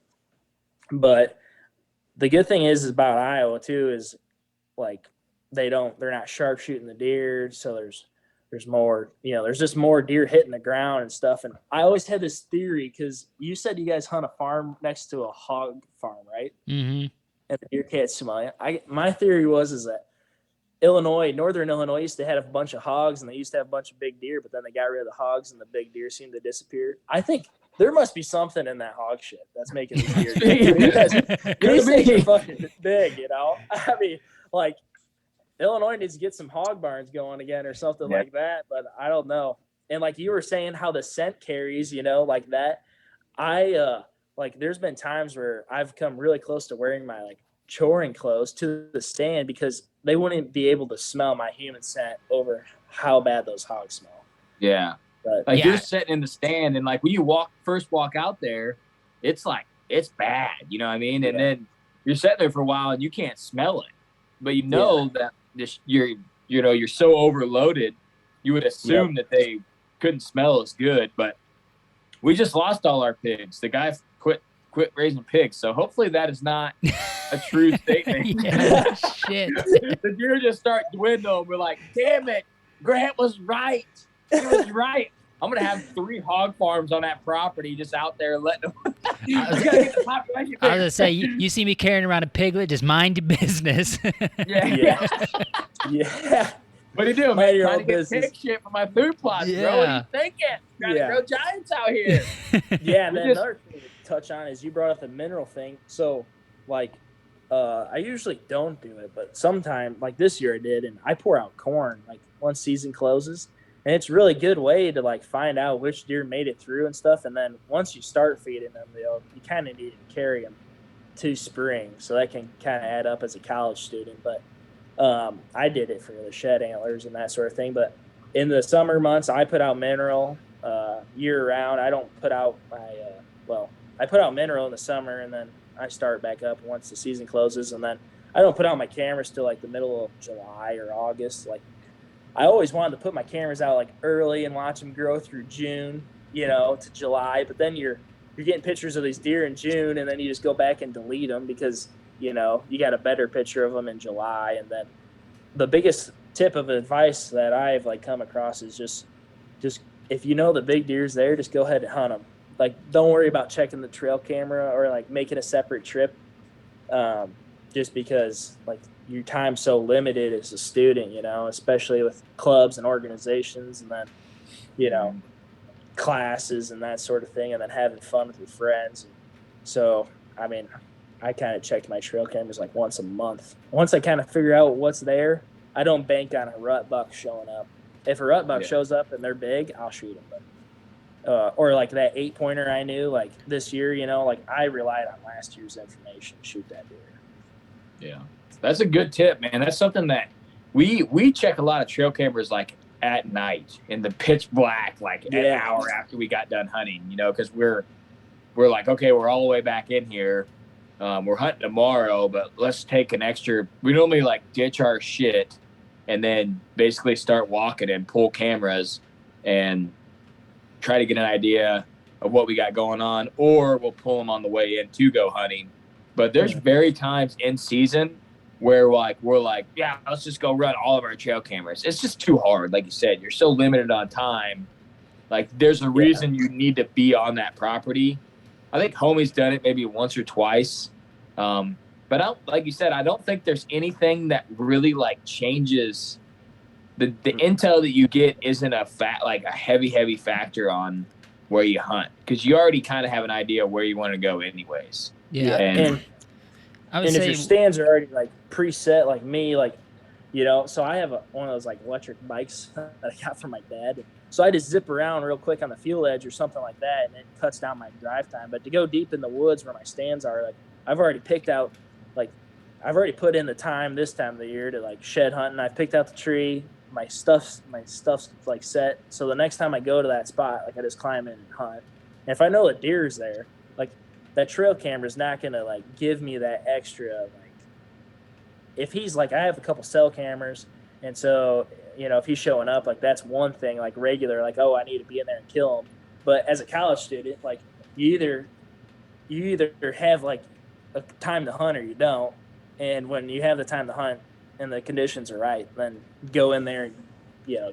But the good thing is about Iowa too is like they're not sharpshooting the deer, so there's more, there's just more deer hitting the ground and stuff. And I always had this theory because you said you guys hunt a farm next to a hog farm, right? Mm-hmm. And the deer can't smell you. My theory is that northern Illinois used to have a bunch of hogs and they used to have a bunch of big deer, but then they got rid of the hogs and the big deer seemed to disappear. I think there must be something in that hog shit that's making these deer these things are fucking big, I mean, like Illinois needs to get some hog barns going again or something like that, but I don't know. And like you were saying how the scent carries, like that. Like there's been times where I've come really close to wearing my like choring clothes to the stand because they wouldn't be able to smell my human scent over how bad those hogs smell. Yeah. But, like you're sitting in the stand and like when you first walk out there, it's like, it's bad, you know what I mean? And then you're sitting there for a while and you can't smell it, but that you're so overloaded, you would assume that they couldn't smell as good. But we just lost all our pigs. The guy quit raising pigs. So hopefully that is not a true statement. Yeah, shit. The deer just start dwindling. We're like, damn it, Grant was right. He was right. I'm gonna have 3 hog farms on that property, just out there letting them. We gotta get the population I was bigger. gonna say, you see me carrying around a piglet, just mind your business. Yeah. Yeah. What do you do, Mind man? your Trying own to get business. pig shit for my food plots, bro. What are Yeah. you thinking? Trying Yeah. to grow giants out here. Yeah, and We then just- another thing to touch on is you brought up the mineral thing. So, like, I usually don't do it, but sometime, like this year I did, and I pour out corn, like, once season closes. And it's a really good way to, like, find out which deer made it through and stuff. And then once you start feeding them, you kind of need to carry them to spring. So that can kind of add up as a college student. But I did it for the shed antlers and that sort of thing. But in the summer months, I put out mineral year round. I don't put out I put out mineral in the summer, and then I start back up once the season closes. And then I don't put out my cameras till like the middle of July or August. Like, I always wanted to put my cameras out like early and watch them grow through June, to July. But then you're getting pictures of these deer in June, and then you just go back and delete them because you got a better picture of them in July. And then the biggest tip of advice that I've like come across is just if the big deer's there, just go ahead and hunt them. Like, don't worry about checking the trail camera or like making a separate trip, just because like your time's so limited as a student, especially with clubs and organizations, and then classes and that sort of thing, and then having fun with your friends. So I mean, I kind of checked my trail cameras like once a month. Once I kind of figure out what's there, I don't bank on a rut buck showing up. If a rut buck shows up and they're big, I'll shoot them. But or like that 8-pointer I knew like this year, like I relied on last year's information to shoot that deer. Yeah, that's a good tip, man. That's something that we check a lot of trail cameras like at night in the pitch black, like an hour after we got done hunting, because we're like, okay, we're all the way back in here. We're hunting tomorrow, but let's take an extra. We normally like ditch our shit and then basically start walking and pull cameras and try to get an idea of what we got going on, or we'll pull them on the way in to go hunting. But there's very times in season where we're like, yeah, let's just go run all of our trail cameras. It's just too hard. Like you said, you're so limited on time. Like, there's a reason you need to be on that property. I think Homie's done it maybe once or twice. But like you said, I don't think there's anything that really like changes. The intel that you get isn't a heavy factor on where you hunt, because you already kind of have an idea of where you want to go anyways. Yeah. And I would And if say, your stands are already like preset, like me, like, so I have one of those like electric bikes that I got from my dad. So I just zip around real quick on the fuel edge or something like that, and it cuts down my drive time. But to go deep in the woods where my stands are, like, I've already picked out, like, I've already put in the time this time of the year to like shed hunting. I've picked out the tree. My stuff's like set. So the next time I go to that spot, like, I just climb in and hunt. And if I know a deer's there, like, that trail camera is not gonna like give me that extra. Like, if he's like, I have a couple cell cameras, and so if he's showing up, like, that's one thing, like regular, like, oh, I need to be in there and kill him. But as a college student, like, you either have like a time to hunt or you don't. And when you have the time to hunt and the conditions are right, then go in there and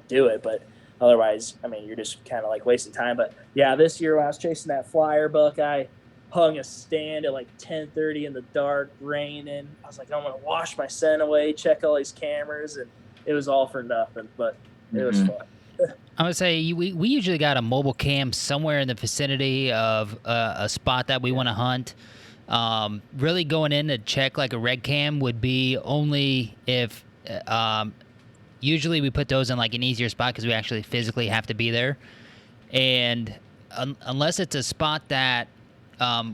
do it. But otherwise, I mean, you're just kind of like wasting time. But yeah, this year when I was chasing that flyer buck, I hung a stand at like 10:30 in the dark, raining. I was like, I'm gonna wash my scent away, check all these cameras, and it was all for nothing. But it was fun. I would say we usually got a mobile cam somewhere in the vicinity of a spot that we want to hunt. Really going in to check like a red cam would be only if usually we put those in like an easier spot because we actually physically have to be there. And unless it's a spot that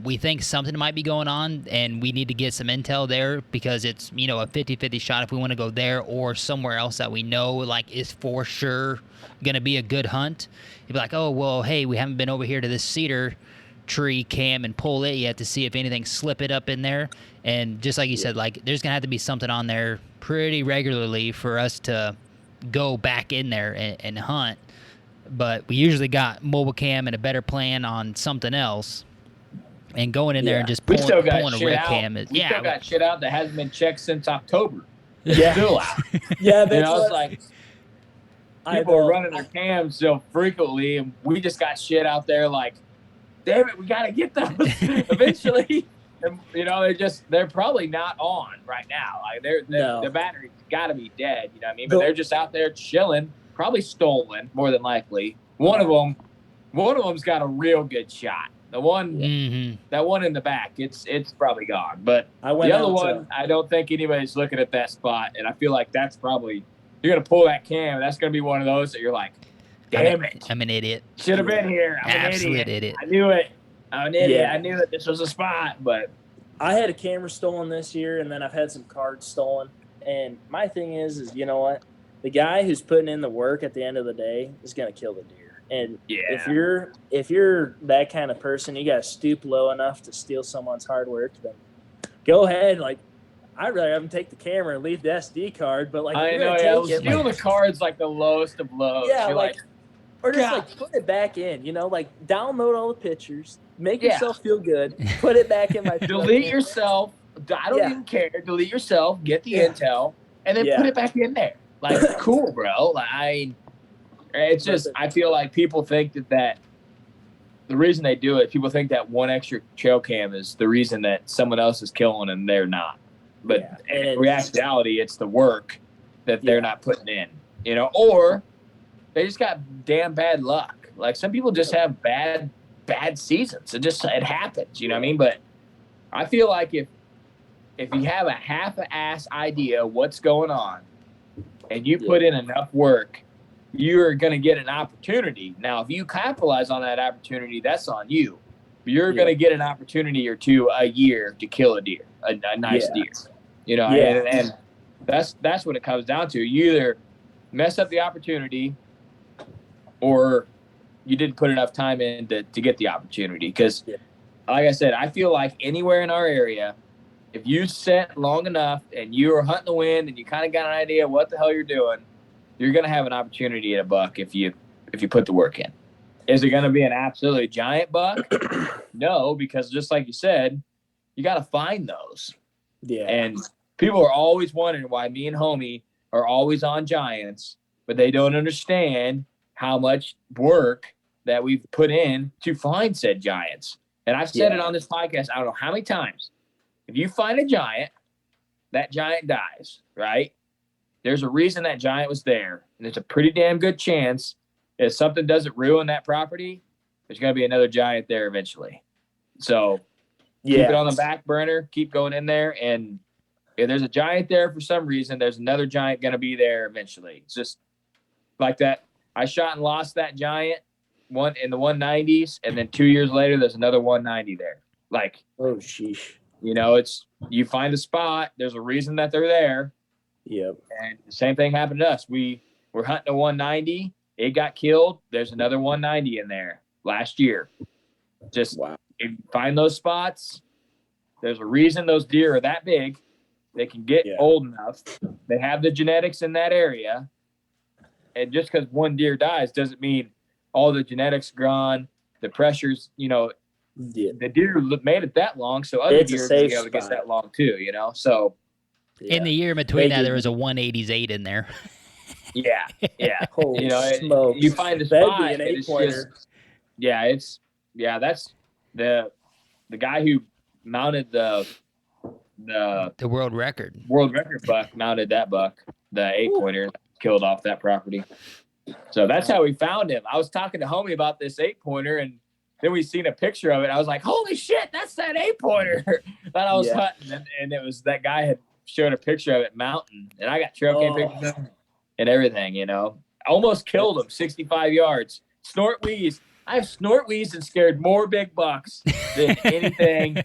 we think something might be going on and we need to get some intel there because it's, a 50-50 shot if we want to go there or somewhere else that we know like is for sure going to be a good hunt. You'd be like, oh, well, hey, we haven't been over here to this cedar tree cam and pull it yet to see if anything's slipping up in there. And just like you said, like, there's gonna have to be something on there pretty regularly for us to go back in there and hunt. but we usually got mobile cam and a better plan on something else. And going in there and just we pulling, still got pulling a shit red out. cam is We still got shit out that hasn't been checked since October. It's Yeah. still out. Yeah, You know, it's like people are running their cams so frequently, and we just got shit out there like, damn it, we got to get those eventually. And, you know, they're probably not on right now. Like the battery's got to be dead. You know what I mean? But they're just out there chilling, probably stolen more than likely. One of them's got a real good shot. The one, that one in the back, it's probably gone. But the other one, I don't think anybody's looking at that spot, and I feel like that's probably you're gonna pull that cam. That's gonna be one of those that you're like, damn it, I'm an idiot. Should have been here. I'm Absolute an idiot. I knew it. I'm an idiot. Yeah. I knew that this was a spot, but I had a camera stolen this year, and then I've had some cards stolen. And my thing is you know what? The guy who's putting in the work at the end of the day is gonna kill the deer. And if you're that kind of person, you got to stoop low enough to steal someone's hard work. Then go ahead. Like, I'd rather have them take the camera and leave the SD card. But like, I know, steal the cards like the lowest of lows. Yeah, you're like or just like put it back in. You know, like download all the pictures, make yourself feel good, put it back in my. Delete yourself. I don't even care. Delete yourself. Get the intel, and then put it back in there. Like, cool, bro. Like, it's just, I feel like people think that the reason they do it, people think that one extra trail cam is the reason that someone else is killing and they're not. But in reality, it's the work that they're not putting in, you know, or they just got damn bad luck. Like some people just have bad seasons. It happens, you know what I mean? But I feel like if you have a half-ass idea of what's going on and you put in enough work, you're going to get an opportunity. Now, if you capitalize on that opportunity, that's on you. You're going to get an opportunity or two a year to kill a deer, a nice deer. You know, and that's what it comes down to. You either mess up the opportunity or you didn't put enough time in to get the opportunity. Because, like I said, I feel like anywhere in our area, if you sit long enough and you are hunting the wind and you kind of got an idea of what the hell you're doing, you're going to have an opportunity at a buck if you put the work in. Is it going to be an absolutely giant buck? No, because just like you said, you got to find those. Yeah. And people are always wondering why me and homie are always on giants, but they don't understand how much work that we've put in to find said giants. And I've said it on this podcast, I don't know how many times. If you find a giant, that giant dies, right? There's a reason that giant was there. And there's a pretty damn good chance if something doesn't ruin that property, there's going to be another giant there eventually. So keep it on the back burner, keep going in there. And if there's a giant there for some reason, there's another giant going to be there eventually. It's just like that. I shot and lost that giant one in the 190s. And then 2 years later, there's another 190 there. Like, oh, sheesh. You know, it's, you find a spot, there's a reason that they're there. Yep. And the same thing happened to us. We were hunting a 190. It got killed. There's another 190 in there last year. Just if you find those spots, there's a reason those deer are that big. They can get old enough. They have the genetics in that area. And just because one deer dies doesn't mean all the genetics are gone. The pressures, you know, the deer made it that long, so other deer will be able to get that long too, you know? So in the year in between there was a 188 in there. Yeah. Holy you know, smokes. You find a spot. That'd be an 8-pointer. That's the guy who mounted the world record. World record buck mounted that buck, the 8-pointer, killed off that property. So that's how we found him. I was talking to homie about this 8-pointer, and then we seen a picture of it. I was like, holy shit, that's that 8-pointer that I was hunting. And it was that guy had showed a picture of it mountain. And I got trail cam pictures of him and everything, you know. I almost killed him 65 yards. Snort wheeze. I've snort wheezed and scared more big bucks than anything.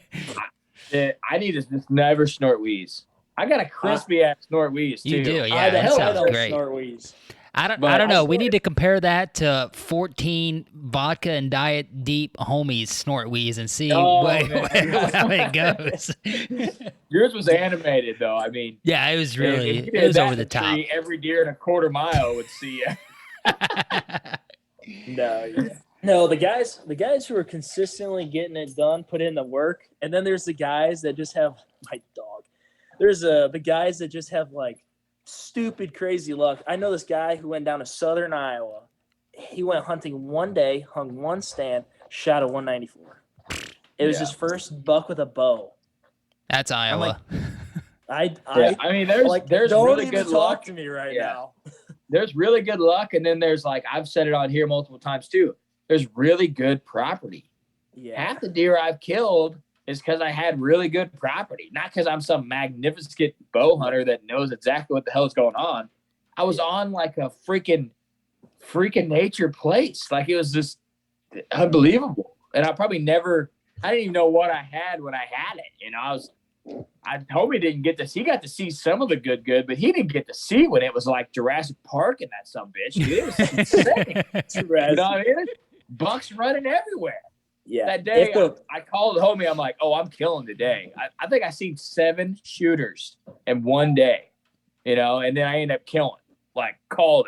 I need to just never snort wheeze. I got a crispy ass snort wheeze too. You do, yeah. That sounds great. Snort wheeze. I don't know. We need to compare that to 14 vodka and diet deep homies snort wheeze and see how it goes. Yours was animated though. I mean, yeah, it was really it was over the top. Every deer in a quarter mile would see you. No, the guys who are consistently getting it done, put in the work, and then there's the guys that just have my dog. There's the guys that just have like stupid crazy luck. I know this guy who went down to southern Iowa. He went hunting one day, hung one stand, shot a 194. It was his first buck with a bow. That's Iowa. I mean, there's don't really even good talk luck to me right Yeah. now. There's really good luck, and then there's like I've said it on here multiple times too. There's really good property. Yeah. Half the deer I've killed is because I had really good property, not because I'm some magnificent bow hunter that knows exactly what the hell is going on. I was on like a freaking nature place. Like it was just unbelievable. And I didn't even know what I had when I had it. You know, I hope he didn't get to see. He got to see some of the good, but he didn't get to see when it was like Jurassic Park and that sumbitch. Dude, it was insane. You know what I mean? Bucks running everywhere. Yeah. That day, I called the homie. I'm like, oh, I'm killing today. I think I seen 7 shooters in one day, you know, and then I ended up killing. Like, called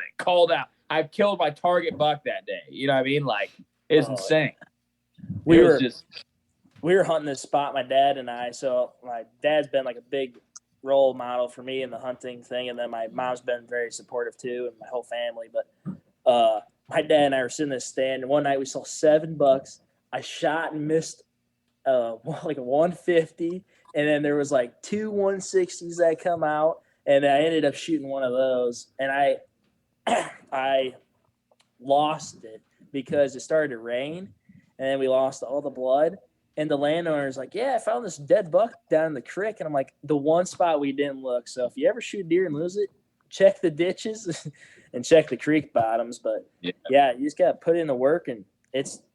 out. I killed my target buck that day. You know what I mean? Like, it's insane. We were hunting this spot, my dad and I. So my dad's been like a big role model for me in the hunting thing, and then my mom's been very supportive too, and my whole family. But my dad and I were sitting in this stand, and one night we saw 7 bucks. I shot and missed like a 150, and then there was like 2 160s that come out, and I ended up shooting one of those, and I lost it because it started to rain, and then we lost all the blood. And the landowner's like, yeah, I found this dead buck down in the creek. And I'm like, the one spot we didn't look. So if you ever shoot deer and lose it, check the ditches and check the creek bottoms. But yeah, you just got to put in the work, and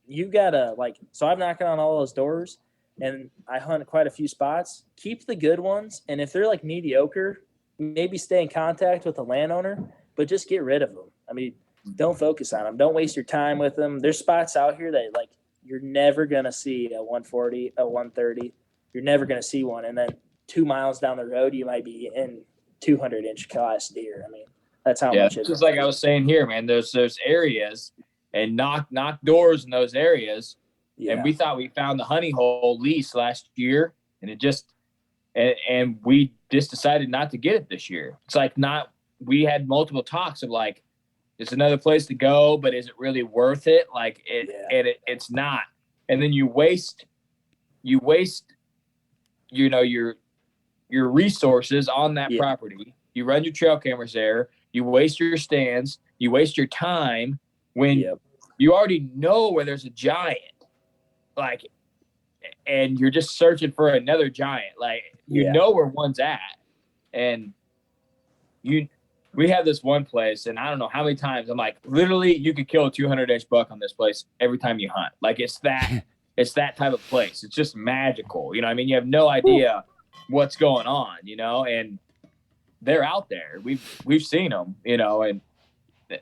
you got to so I'm knocking on all those doors, and I hunt quite a few spots. Keep the good ones. And if they're like mediocre, maybe stay in contact with the landowner, but just get rid of them. I mean, don't focus on them. Don't waste your time with them. There's spots out here that you're never going to see a 140, a 130. You're never going to see one. And then 2 miles down the road, you might be in 200-inch class deer. I mean, that's how much it is. Just like I was saying here, man, there's areas and knock doors in those areas. Yeah. And we thought we found the honey hole lease last year, and it just and we just decided not to get it this year. It's like we had multiple talks of like, it's another place to go, but is it really worth it? Like it's not. And then you waste, you know, your resources on that property. You run your trail cameras there. You waste your stands. You waste your time when you already know where there's a giant, like, and you're just searching for another giant. Like, you know where one's at, and we have this one place, and I don't know how many times I'm like, literally, you could kill a 200-inch buck on this place every time you hunt. Like, it's that type of place. It's just magical. You know what I mean? You have no idea what's going on, you know, and they're out there. We've seen them, you know, and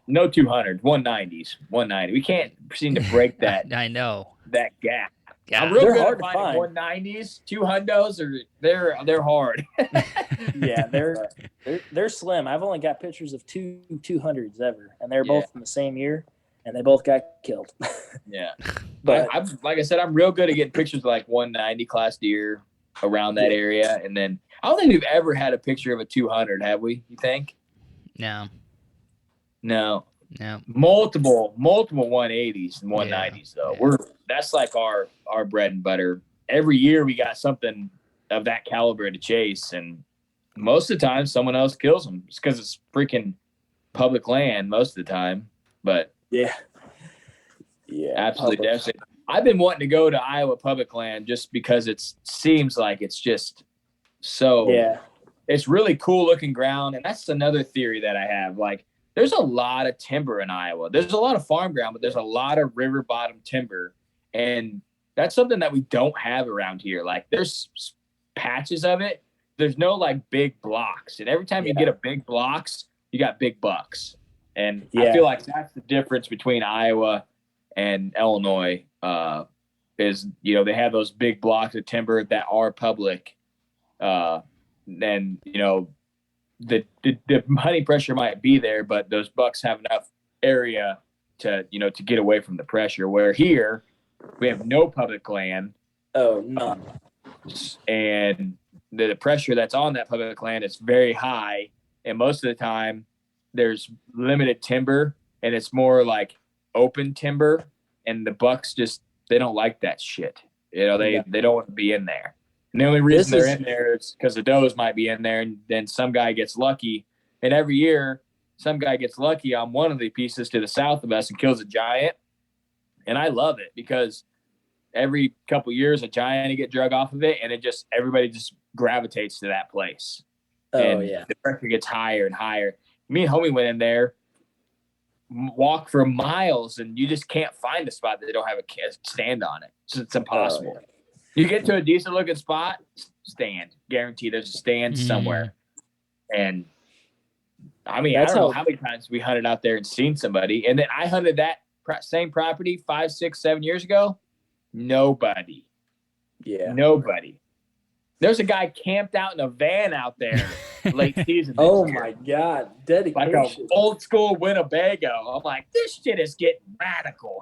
no 200s, 190s, 190. We can't seem to break that. I know. That gap. Yeah. I'm real They're good hard at to finding find. 190s, 200s, they're hard. Yeah, they're slim. I've only got pictures of 200s ever, and they're both from the same year, and they both got killed. Yeah, but I'm like I said, I'm real good at getting pictures of like 190 class deer around that area, and then I don't think we've ever had a picture of a 200, have we? You think? No. Multiple 180s and 190s though. Yeah. That's like our bread and butter. Every year we got something of that caliber to chase, and most of the time someone else kills them. It's because it's freaking public land most of the time. But absolutely devastating. I've been wanting to go to Iowa public land just because it seems like it's just so. Yeah, it's really cool looking ground, and that's another theory that I have. Like, there's a lot of timber in Iowa. There's a lot of farm ground, but there's a lot of river bottom timber. And that's something that we don't have around here. Like, there's patches of it. There's no like big blocks. And every time you get a big blocks, you got big bucks. And I feel like that's the difference between Iowa and Illinois, is, you know, they have those big blocks of timber that are public. Then, you know, the hunting pressure might be there, but those bucks have enough area to get away from the pressure. Where here we have no public land. Oh, none. And the pressure that's on that public land is very high. And most of the time there's limited timber and it's more like open timber. And the bucks they don't like that shit. They don't want to be in there. And the only reason they're in there is because the does might be in there. And then some guy gets lucky. And every year some guy gets lucky on one of the pieces to the south of us and kills a giant. And I love it because every couple of years a giant will get drug off of it, and everybody just gravitates to that place. And the pressure gets higher and higher. Me and homie went in there, walk for miles, and you just can't find a spot that they don't have a stand on it. It's impossible. You get to a decent looking spot, stand. Guarantee there's a stand somewhere. And I mean, I don't know how many times we hunted out there and seen somebody. And then I hunted that same property 5, 6, 7 years ago. Nobody. Yeah. Nobody. There's a guy camped out in a van out there late season. Oh my God. Dedication. Like an old school Winnebago. I'm like, this shit is getting radical.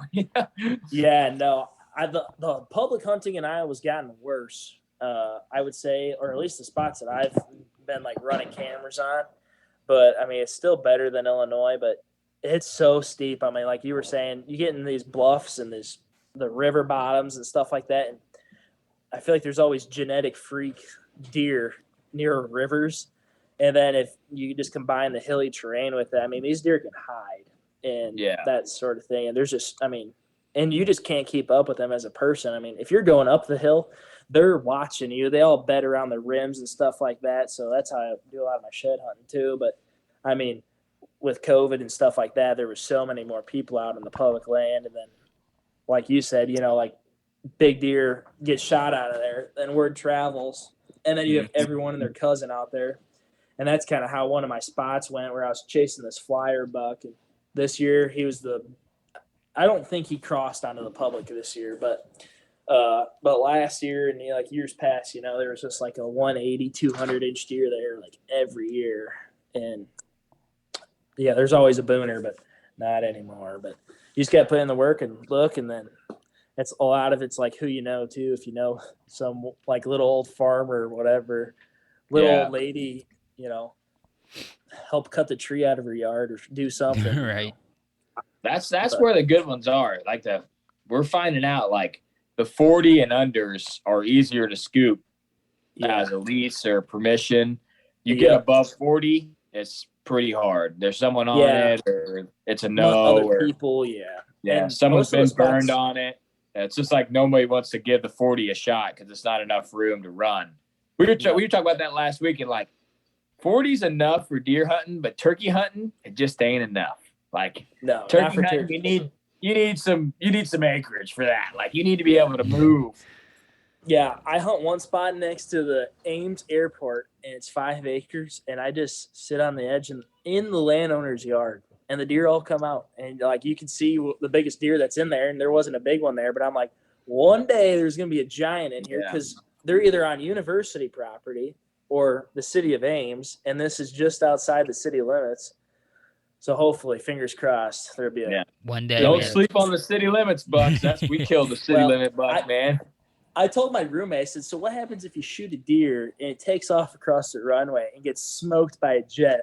Yeah, no. The public hunting in Iowa's gotten worse. I would say, or at least the spots that I've been like running cameras on. But I mean, it's still better than Illinois, but it's so steep. I mean, like you were saying, you get in these bluffs and the river bottoms and stuff like that. And I feel like there's always genetic freak deer near rivers. And then if you just combine the hilly terrain with it, I mean, these deer can hide and that sort of thing. And there's just, I mean, and you just can't keep up with them as a person. I mean, if you're going up the hill, they're watching you. They all bed around the rims and stuff like that. So that's how I do a lot of my shed hunting too. But I mean, with COVID and stuff like that, there was so many more people out in the public land. And then, like you said, like big deer get shot out of there, then word travels. And then you have everyone and their cousin out there. And that's kind of how one of my spots went, where I was chasing this flyer buck. And this year he was I don't think he crossed onto the public this year, but last year and like years past, there was just like a 180, 200 inch deer there like every year. And yeah, there's always a booner, but not anymore. But you just got to put in the work and look, and then it's a lot of it's like who you know too. If you know some like little old farmer or whatever, old lady, help cut the tree out of her yard or do something. Right. That's where the good ones are. Like we're finding out like the 40 and unders are easier to scoop as a lease or permission. You get above 40, it's pretty hard. There's someone on it, or it's a no. Other people, and someone's been burned on it. It's just like nobody wants to give the 40 a shot because it's not enough room to run. We were talking about that last week, and like 40's enough for deer hunting, but turkey hunting, it just ain't enough. Like no, turkey hunting, you need some acreage for that. Like you need to be able to move. Yeah, I hunt one spot next to the Ames Airport, and it's 5 acres, and I just sit on the edge and in the landowner's yard, and the deer all come out, and like you can see the biggest deer that's in there, and there wasn't a big one there, but I'm like, one day there's gonna be a giant in here because they're either on university property or the city of Ames, and this is just outside the city limits. So hopefully, fingers crossed, there'll be one day. Don't sleep on the city limits, Bucks. We killed the city limit buck, man. I told my roommate, I said, so what happens if you shoot a deer and it takes off across the runway and gets smoked by a jet?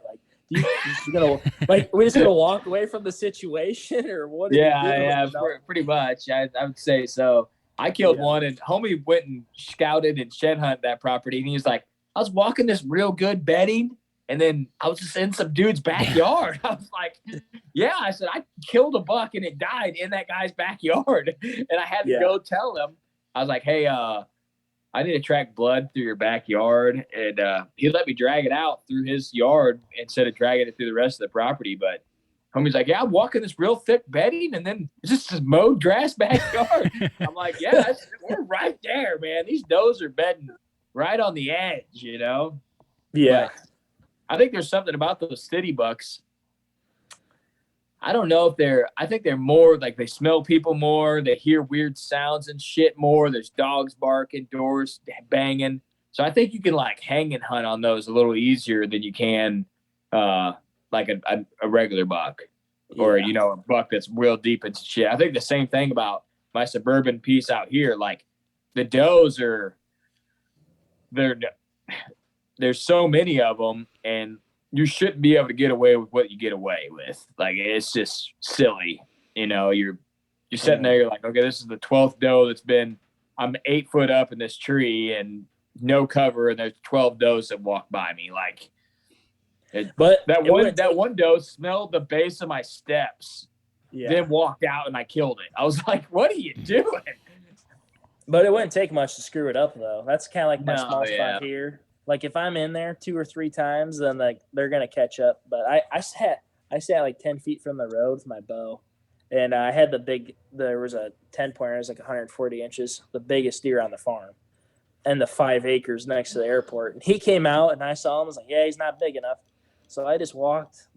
Like, we're just gonna walk away from the situation, or what? Pretty much. I would say so. I killed one, and homie went and scouted and shed hunt that property, and he was like, I was walking this real good bedding, and then I was just in some dude's backyard. I was like, I said, I killed a buck and it died in that guy's backyard. And I had to go tell him. I was like, hey, I need to track blood through your backyard. And he let me drag it out through his yard instead of dragging it through the rest of the property. But homie's like, I'm walking this real thick bedding, and then it's just this mowed grass backyard. I'm like, we're right there, man. These does are bedding right on the edge, Yeah. But I think there's something about those city bucks. I don't know if I think they're more like they smell people more. They hear weird sounds and shit more. There's dogs barking, doors banging. So I think you can like hang and hunt on those a little easier than you can like a regular buck. or, Yeah. a buck that's real deep into shit. I think the same thing about my suburban piece out here. Like the does there's so many of them, and you shouldn't be able to get away with what you get away with. Like, it's just silly. You're sitting there, you're like, okay, this is the 12th doe I'm 8 foot up in this tree and no cover, and there's 12 does that walk by me. Like, that one doe smelled the base of my steps, then walked out, and I killed it. I was like, what are you doing? But it wouldn't take much to screw it up, though. That's kind of like my small spot here. Like, if I'm in there 2 or 3 times, then like they're gonna catch up. But I sat like 10 feet from the road with my bow, and I had there was a 10-pointer, it was like 140 inches, the biggest deer on the farm, and the 5 acres next to the airport. And he came out, and I saw him. I was like, yeah, he's not big enough. So I just walked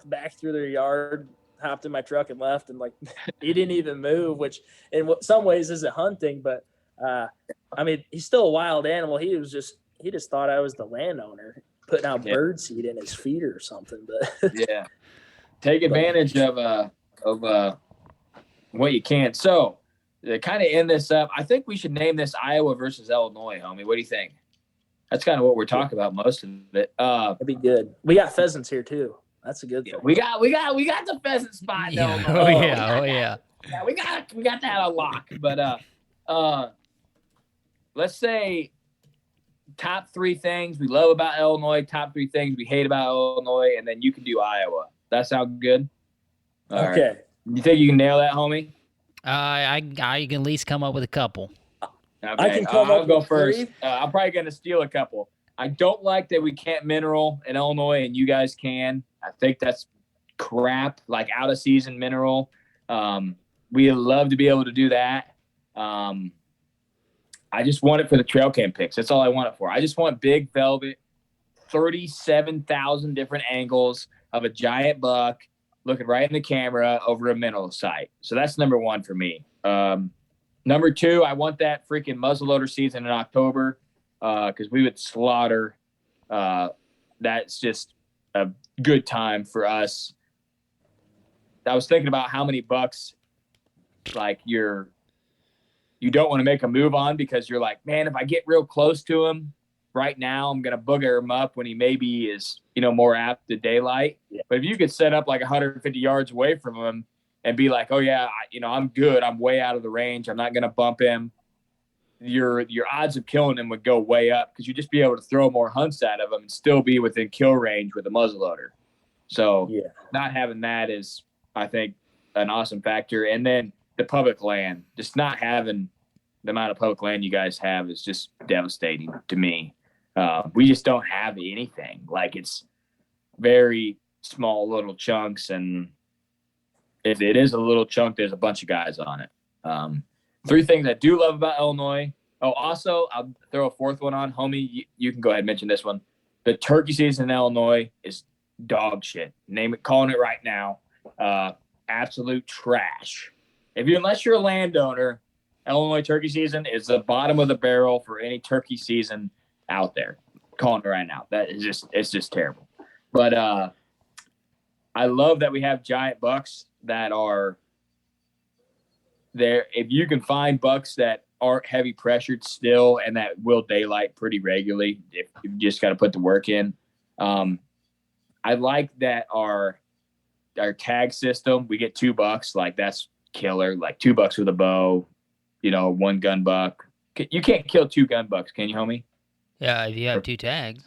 back through their yard, hopped in my truck, and left. And like, he didn't even move, which in some ways isn't hunting, but I mean, he's still a wild animal. He just thought I was the landowner putting out bird seed in his feeder or something. But yeah, take advantage of what you can. So to kind of end this up, I think we should name this Iowa versus Illinois, homie. What do you think? That's kind of what we're talking about most of it. That'd be good. We got pheasants here too. That's a good thing. We got the pheasant spot in Illinois. Yeah. Yeah, we got that on lock. But let's say top 3 things we love about Illinois, top 3 things we hate about Illinois, and then you can do Iowa. That sound good? All okay. Right. You think you can nail that, homie? I can at least come up with a couple. Okay. I can come up I'll go with first. 3. I'm probably going to steal a couple. I don't like that we can't mineral in Illinois and you guys can. I think that's crap, like out of season mineral. We love to be able to do that. I just want it for the trail cam pics. That's all I want it for. I just want big velvet, 37,000 different angles of a giant buck looking right in the camera over a mineral site. So that's number 1 for me. Number 2, I want that freaking muzzleloader season in October because we would slaughter. That's just a good time for us. I was thinking about how many bucks like you don't want to make a move on because you're like, man, if I get real close to him right now, I'm going to booger him up when he maybe is, more apt to daylight. Yeah. But if you could set up like 150 yards away from him and be like, oh yeah, I'm good. I'm way out of the range. I'm not going to bump him. Your odds of killing him would go way up because you'd just be able to throw more hunts at him and still be within kill range with a muzzleloader. So not having that is, I think, an awesome factor. And then the public land, just not having the amount of public land you guys have is just devastating to me. We just don't have anything. Like, it's very small little chunks, and if it is a little chunk, there's a bunch of guys on it. 3 things I do love about Illinois. Oh, also, I'll throw a 4th one on. Homie, you can go ahead and mention this one. The turkey season in Illinois is dog shit. Calling it right now. Absolute trash. Unless you're a landowner, Illinois turkey season is the bottom of the barrel for any turkey season out there. Calling it right now. It's just terrible. But I love that we have giant bucks that are there. If you can find bucks that aren't heavy pressured still and that will daylight pretty regularly, if you just got to put the work in. I like that our tag system, we get $2. Like, that's killer. Like, $2 with a bow, 1 gun buck. You can't kill 2 gun bucks, can you, homie? Yeah, if you have 2 tags.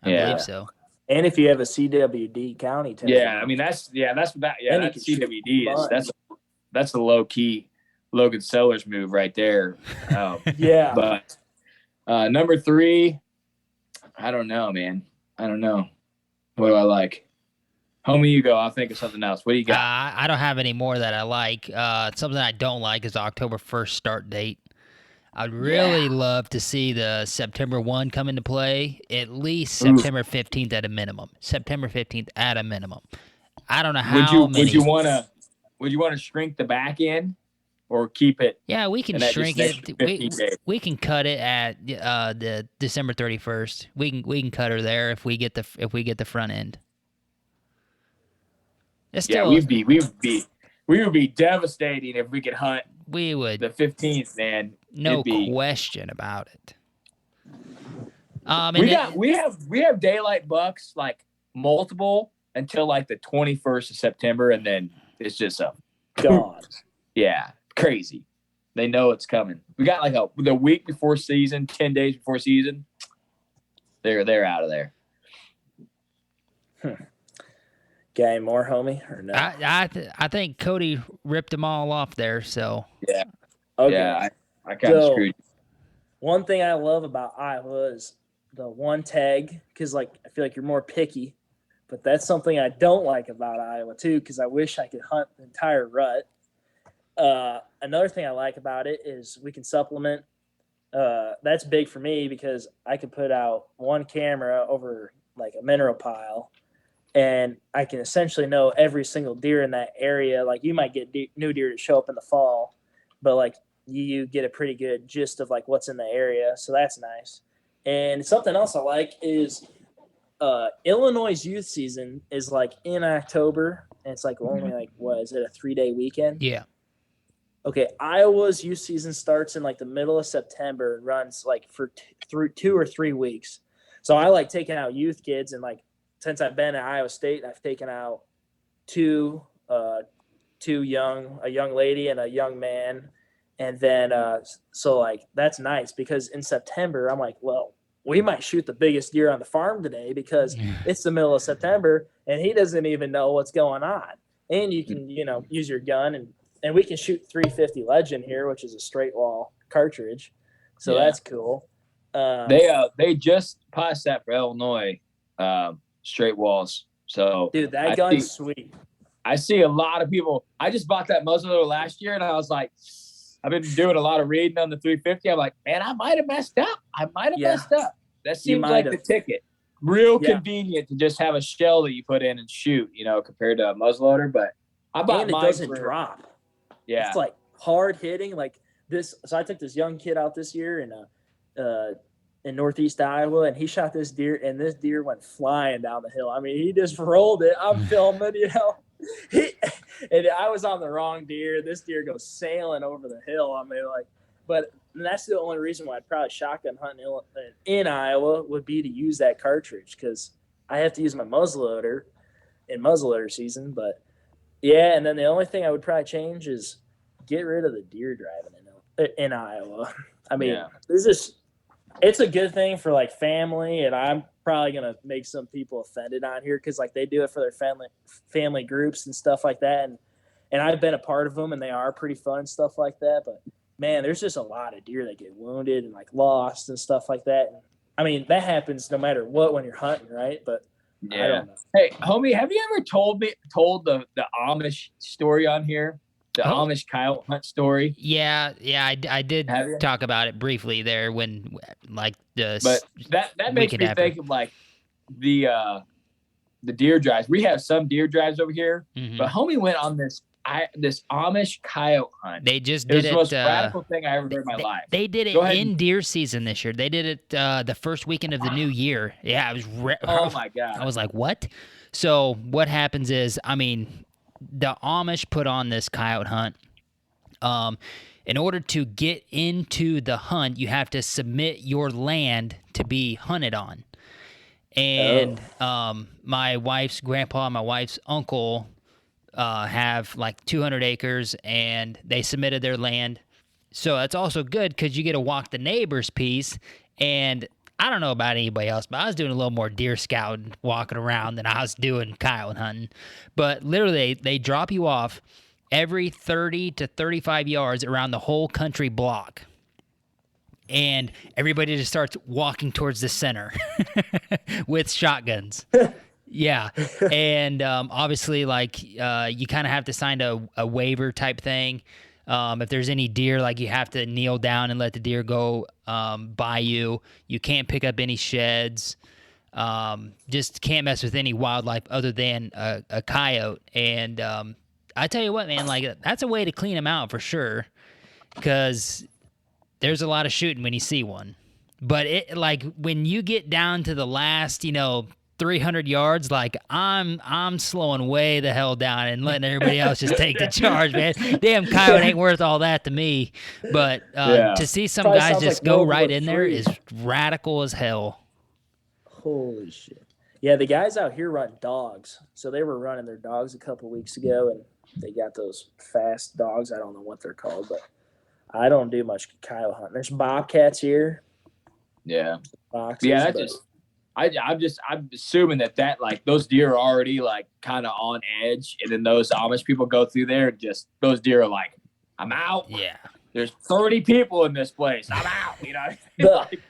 I believe so. And if you have a CWD county tag. Yeah, I mean that's CWD is that's the low key Logan Sellers move right there. Yeah. But number 3, I don't know, man. I don't know. What do I like? Homie, you go. I'll think of something else. What do you got? I don't have any more that I like. Something I don't like is the October 1st start date. I'd really love to see the September 1 come into play, at least September 15th at a minimum. September 15th at a minimum. I don't know how many. Would you want to shrink the back end or keep it? Yeah, we can shrink it. We can cut it at the December 31st. We can cut her there if we get the front end. It's Yeah, still, we would be devastating if we could hunt we would, the 15th, man. no It'd be, question about it. we have daylight bucks like multiple until like the 21st of September, and then it's just a God. yeah, crazy. They know it's coming. We got like the week before season, 10 days before season. They're out of there. Got any more, homie, or no? I think Cody ripped them all off there. So Yeah. Okay. Yeah, I kind of screwed you. One thing I love about Iowa is the one tag, because like I feel like you're more picky, but that's something I don't like about Iowa too, because I wish I could hunt the entire rut. Another thing I like about it is we can supplement. That's big for me because I can put out one camera over like a mineral pile, and I can essentially know every single deer in that area. Like you might get new deer to show up in the fall, but like you get a pretty good gist of like what's in the area. So that's nice. And something else I like is Illinois' youth season is like in October, and it's like only like, what is it, a 3-day weekend? yeah, Okay, Iowa's youth season starts in like the middle of September and runs like for through 2 or 3 weeks. So I like taking out youth kids, and like since I've been at Iowa State, I've taken out two young, a young lady and a young man. And then, so like, that's nice because in September, I'm like, well, we might shoot the biggest deer on the farm today because it's the middle of September and he doesn't even know what's going on. And you can, use your gun and we can shoot 350 Legend here, which is a straight wall cartridge. So that's cool. They just passed that for Illinois, straight walls. So dude, that gun's sweet. I see a lot of people. I just bought that muzzleloader last year and I was like, I've been doing a lot of reading on the 350. I'm like, man, I might have messed up. That seems like the ticket. Real convenient to just have a shell that you put in and shoot, compared to a muzzleloader. But I bought and it doesn't drop. Yeah. It's like hard hitting like this. So I took this young kid out this year in northeast Iowa, and he shot this deer, and this deer went flying down the hill. I mean, he just rolled it. I'm filming, and I was on the wrong deer. This deer goes sailing over the hill. I mean, but that's the only reason why I'd probably shotgun hunt in Iowa would be to use that cartridge, because I have to use my muzzleloader in muzzleloader season. But yeah, and then the only thing I would probably change is get rid of the deer driving in Iowa. I mean, it's a good thing for like family, and I'm probably gonna make some people offended on here because like they do it for their family groups and stuff like that, and I've been a part of them, and they are pretty fun and stuff like that. But man, there's just a lot of deer that get wounded and like lost and stuff like that. And, I mean, that happens no matter what when you're hunting, right? But I don't know. Hey, homie, have you ever told the Amish story on here? The Amish coyote hunt story. Yeah, I did talk about it briefly there when, like, but that makes me think of like the deer drives. We have some deer drives over here, but homie went on this Amish coyote hunt. They just it was did the most radical thing I ever heard in my life. They did it in deer season this year. They did it the first weekend of the new year. Yeah, it was. Oh my god! I was like, what? So what happens is, I mean, the Amish put on this coyote hunt. In order to get into the hunt, you have to submit your land to be hunted on. And my wife's grandpa and my wife's uncle have like 200 acres, and they submitted their land. So that's also good because you get to walk the neighbor's piece. And I don't know about anybody else, but I was doing a little more deer scouting, walking around than I was doing coyote hunting. But literally, they drop you off every 30 to 35 yards around the whole country block. And everybody just starts walking towards the center with shotguns. Yeah. And obviously, like, you kind of have to sign a waiver type thing. If there's any deer, like, you have to kneel down and let the deer go by you. You can't pick up any sheds. Just can't mess with any wildlife other than a coyote. And I tell you what, man, like, that's a way to clean them out for sure, because there's a lot of shooting when you see one. But it, like, when you get down to the last, 300 yards, like I'm slowing way the hell down and letting everybody else just take the charge, man. Damn, coyote ain't worth all that to me. But to see some Probably guys sounds just like go World right War in there III. is radical as hell. Holy shit. Yeah, the guys out here run dogs. So they were running their dogs a couple weeks ago, and they got those fast dogs. I don't know what they're called, but I don't do much coyote hunting. There's bobcats here. Yeah. Boxes, Yeah, that's but just I'm assuming that like those deer are already like kind of on edge, and then those Amish people go through there and just those deer are like, I'm out. Yeah. There's 30 people in this place. I'm out. You know, like,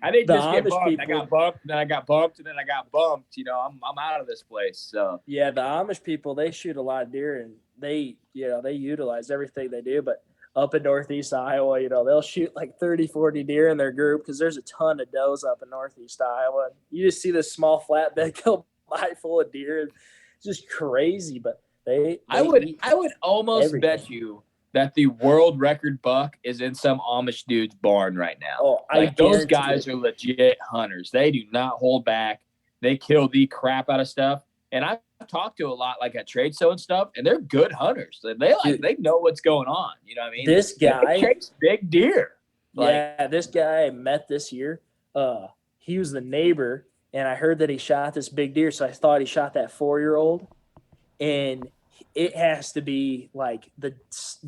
I didn't the just get Amish bumped. I people- got bumped, then I got bumped, and then I got bumped. You know, I'm out of this place. So yeah, the Amish people, they shoot a lot of deer, and they utilize everything they do. But up in northeast Iowa, they'll shoot like 30, 40 deer in their group because there's a ton of does up in northeast Iowa. You just see this small flatbed go by full of deer. It's just crazy, but I would almost everything. bet you that the world record buck is in some Amish dude's barn right now. Oh, like those guarantee guys it. are legit hunters. They do not hold back. They kill the crap out of stuff. And I've talked to a lot like at trade show and stuff, and they're good hunters. They know what's going on. You know what I mean? This guy they chase big deer. This guy I met this year, he was the neighbor, and I heard that he shot this big deer, so I thought he shot that 4-year-old, and it has to be like the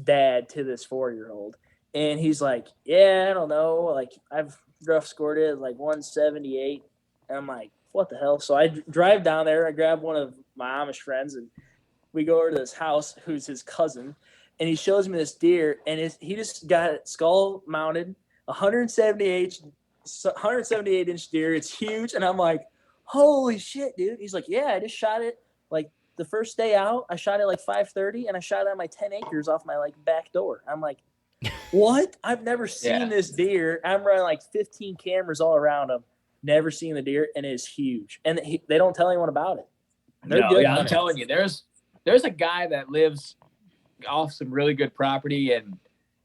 dad to this 4-year-old. And he's like, yeah, I don't know. Like, I've rough scored it like 178. And I'm like, what the hell? So I drive down there. I grab one of my Amish friends, and we go over to this house, who's his cousin. And he shows me this deer, and he just got it skull mounted, 178-inch deer. It's huge. And I'm like, holy shit, dude. He's like, yeah, I just shot it like the first day out. I shot it like 5:30, and I shot it on my 10 acres off my like back door. I'm like, what? I've never seen this deer. I'm running like 15 cameras all around him. Never seen the deer, and it's huge. And they don't tell anyone about it. I'm telling you, there's a guy that lives off some really good property, and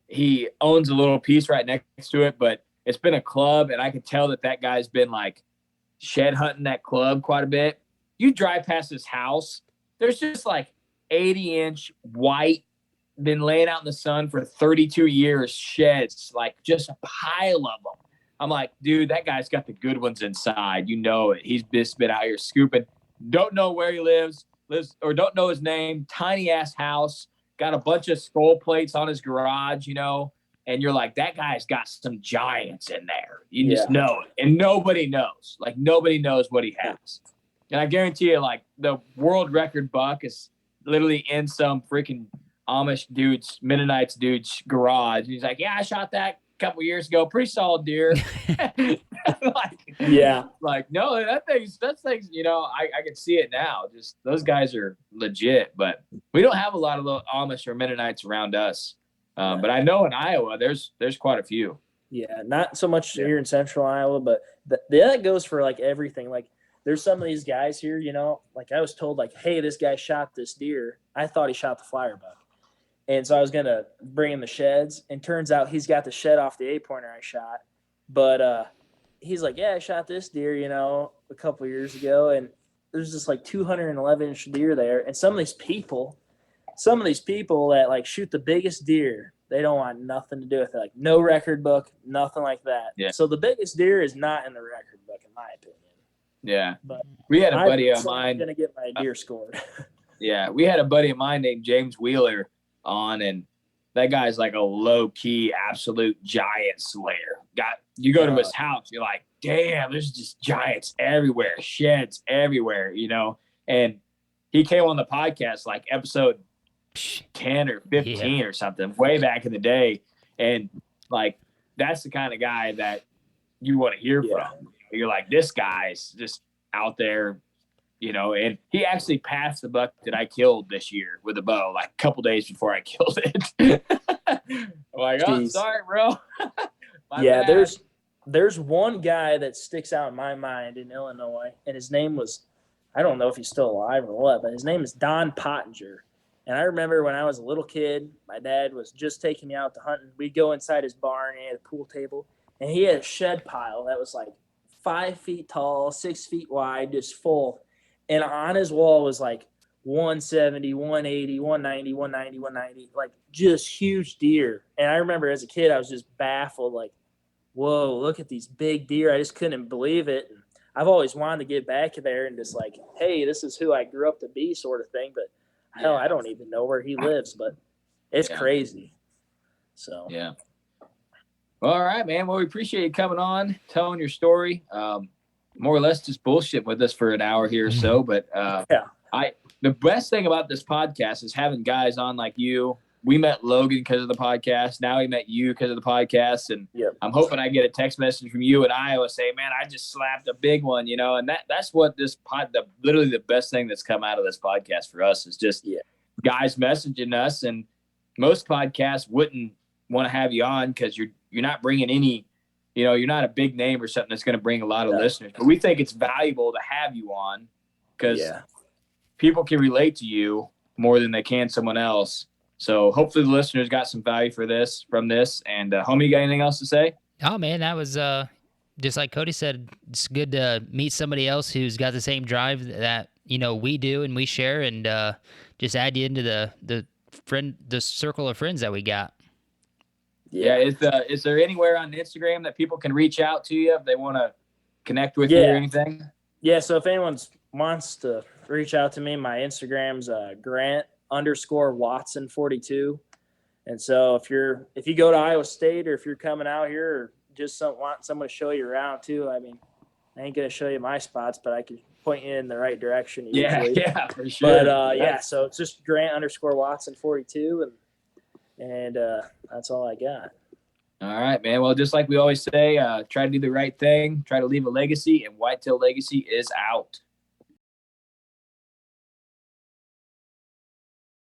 he owns a little piece right next to it, but it's been a club, and I can tell that guy's been like shed hunting that club quite a bit. You drive past his house, there's just like 80-inch white, been laying out in the sun for 32 years, sheds, like just a pile of them. I'm like, dude, that guy's got the good ones inside. You know it. He's just been out here scooping. Don't know where he lives or don't know his name. Tiny ass house. Got a bunch of skull plates on his garage, and you're like, that guy's got some giants in there. You just know it. And nobody knows. Like, nobody knows what he has. And I guarantee you, like, the world record buck is literally in some freaking Amish dude's, Mennonites dude's garage. And he's like, yeah, I shot that a couple years ago. Pretty solid deer. Like, no, that thing's, I can see it now. Just those guys are legit, but we don't have a lot of Amish or Mennonites around us. But I know in Iowa, there's quite a few. Yeah, not so much here in central Iowa, but that goes for like everything. Like, there's some of these guys here, like I was told, like, hey, this guy shot this deer. I thought he shot the flyer buck. And so I was going to bring him the sheds, and turns out he's got the shed off the 8-pointer I shot. But he's like, yeah, I shot this deer, a couple of years ago, and there's this like 211-inch deer there. And some of these people that like shoot the biggest deer, they don't want nothing to do with it. Like, no record book, nothing like that. Yeah. So the biggest deer is not in the record book, in my opinion. Yeah. But we had a buddy of mine. I'm going to get my deer scored. Yeah. We had a buddy of mine named James Wheeler on, and that guy's like a low-key absolute giant slayer. You go to his house, you're like, damn, there's just giants everywhere, sheds everywhere, and he came on the podcast like episode 10 or 15 or something way back in the day, and like that's the kind of guy that you want to hear from. You're like, this guy's just out there, and he actually passed the buck that I killed this year with a bow, like a couple days before I killed it. I'm like, oh, sorry, bro. Yeah, there's one guy that sticks out in my mind in Illinois, and his name was, I don't know if he's still alive or what, but his name is Don Pottinger. And I remember when I was a little kid, my dad was just taking me out to hunting. We'd go inside his barn, and he had a pool table, and he had a shed pile that was like 5 feet tall, 6 feet wide, just full. And on his wall was like 170, 180, 190, 190, 190, like just huge deer. And I remember as a kid, I was just baffled, like, whoa, look at these big deer. I just couldn't believe it. And I've always wanted to get back there and just like, hey, this is who I grew up to be, sort of thing. But hell, I don't even know where he lives, but it's crazy. So, yeah. Well, all right, man. Well, we appreciate you coming on, telling your story. More or less just bullshit with us for an hour here or so. But the best thing about this podcast is having guys on like you. We met Logan because of the podcast. Now we met you because of the podcast. And I'm hoping I get a text message from you in Iowa saying, man, I just slapped a big one, you know, and that's what this literally the best thing that's come out of this podcast for us is just guys messaging us. And most podcasts wouldn't want to have you on because you're not bringing any, you know, you're not a big name or something that's going to bring a lot of listeners. But we think it's valuable to have you on because people can relate to you more than they can someone else. So hopefully the listeners got some value from this. And homie, you got anything else to say? Oh man, that was just like Cody said. It's good to meet somebody else who's got the same drive that you know we do and we share, and just add you into the circle of friends that we got. Yeah. Is there anywhere on Instagram that people can reach out to you if they want to connect with you or anything? Yeah. So if anyone wants to reach out to me, my Instagram's Grant_Watson42. And so if you go to Iowa State or if you're coming out here or just want someone to show you around too, I mean, I ain't going to show you my spots, but I can point you in the right direction usually. Yeah, for sure. But so it's just Grant_Watson42 and that's all I got. All right, man. Well, just like we always say, try to do the right thing, try to leave a legacy, and Whitetail Legacy is out.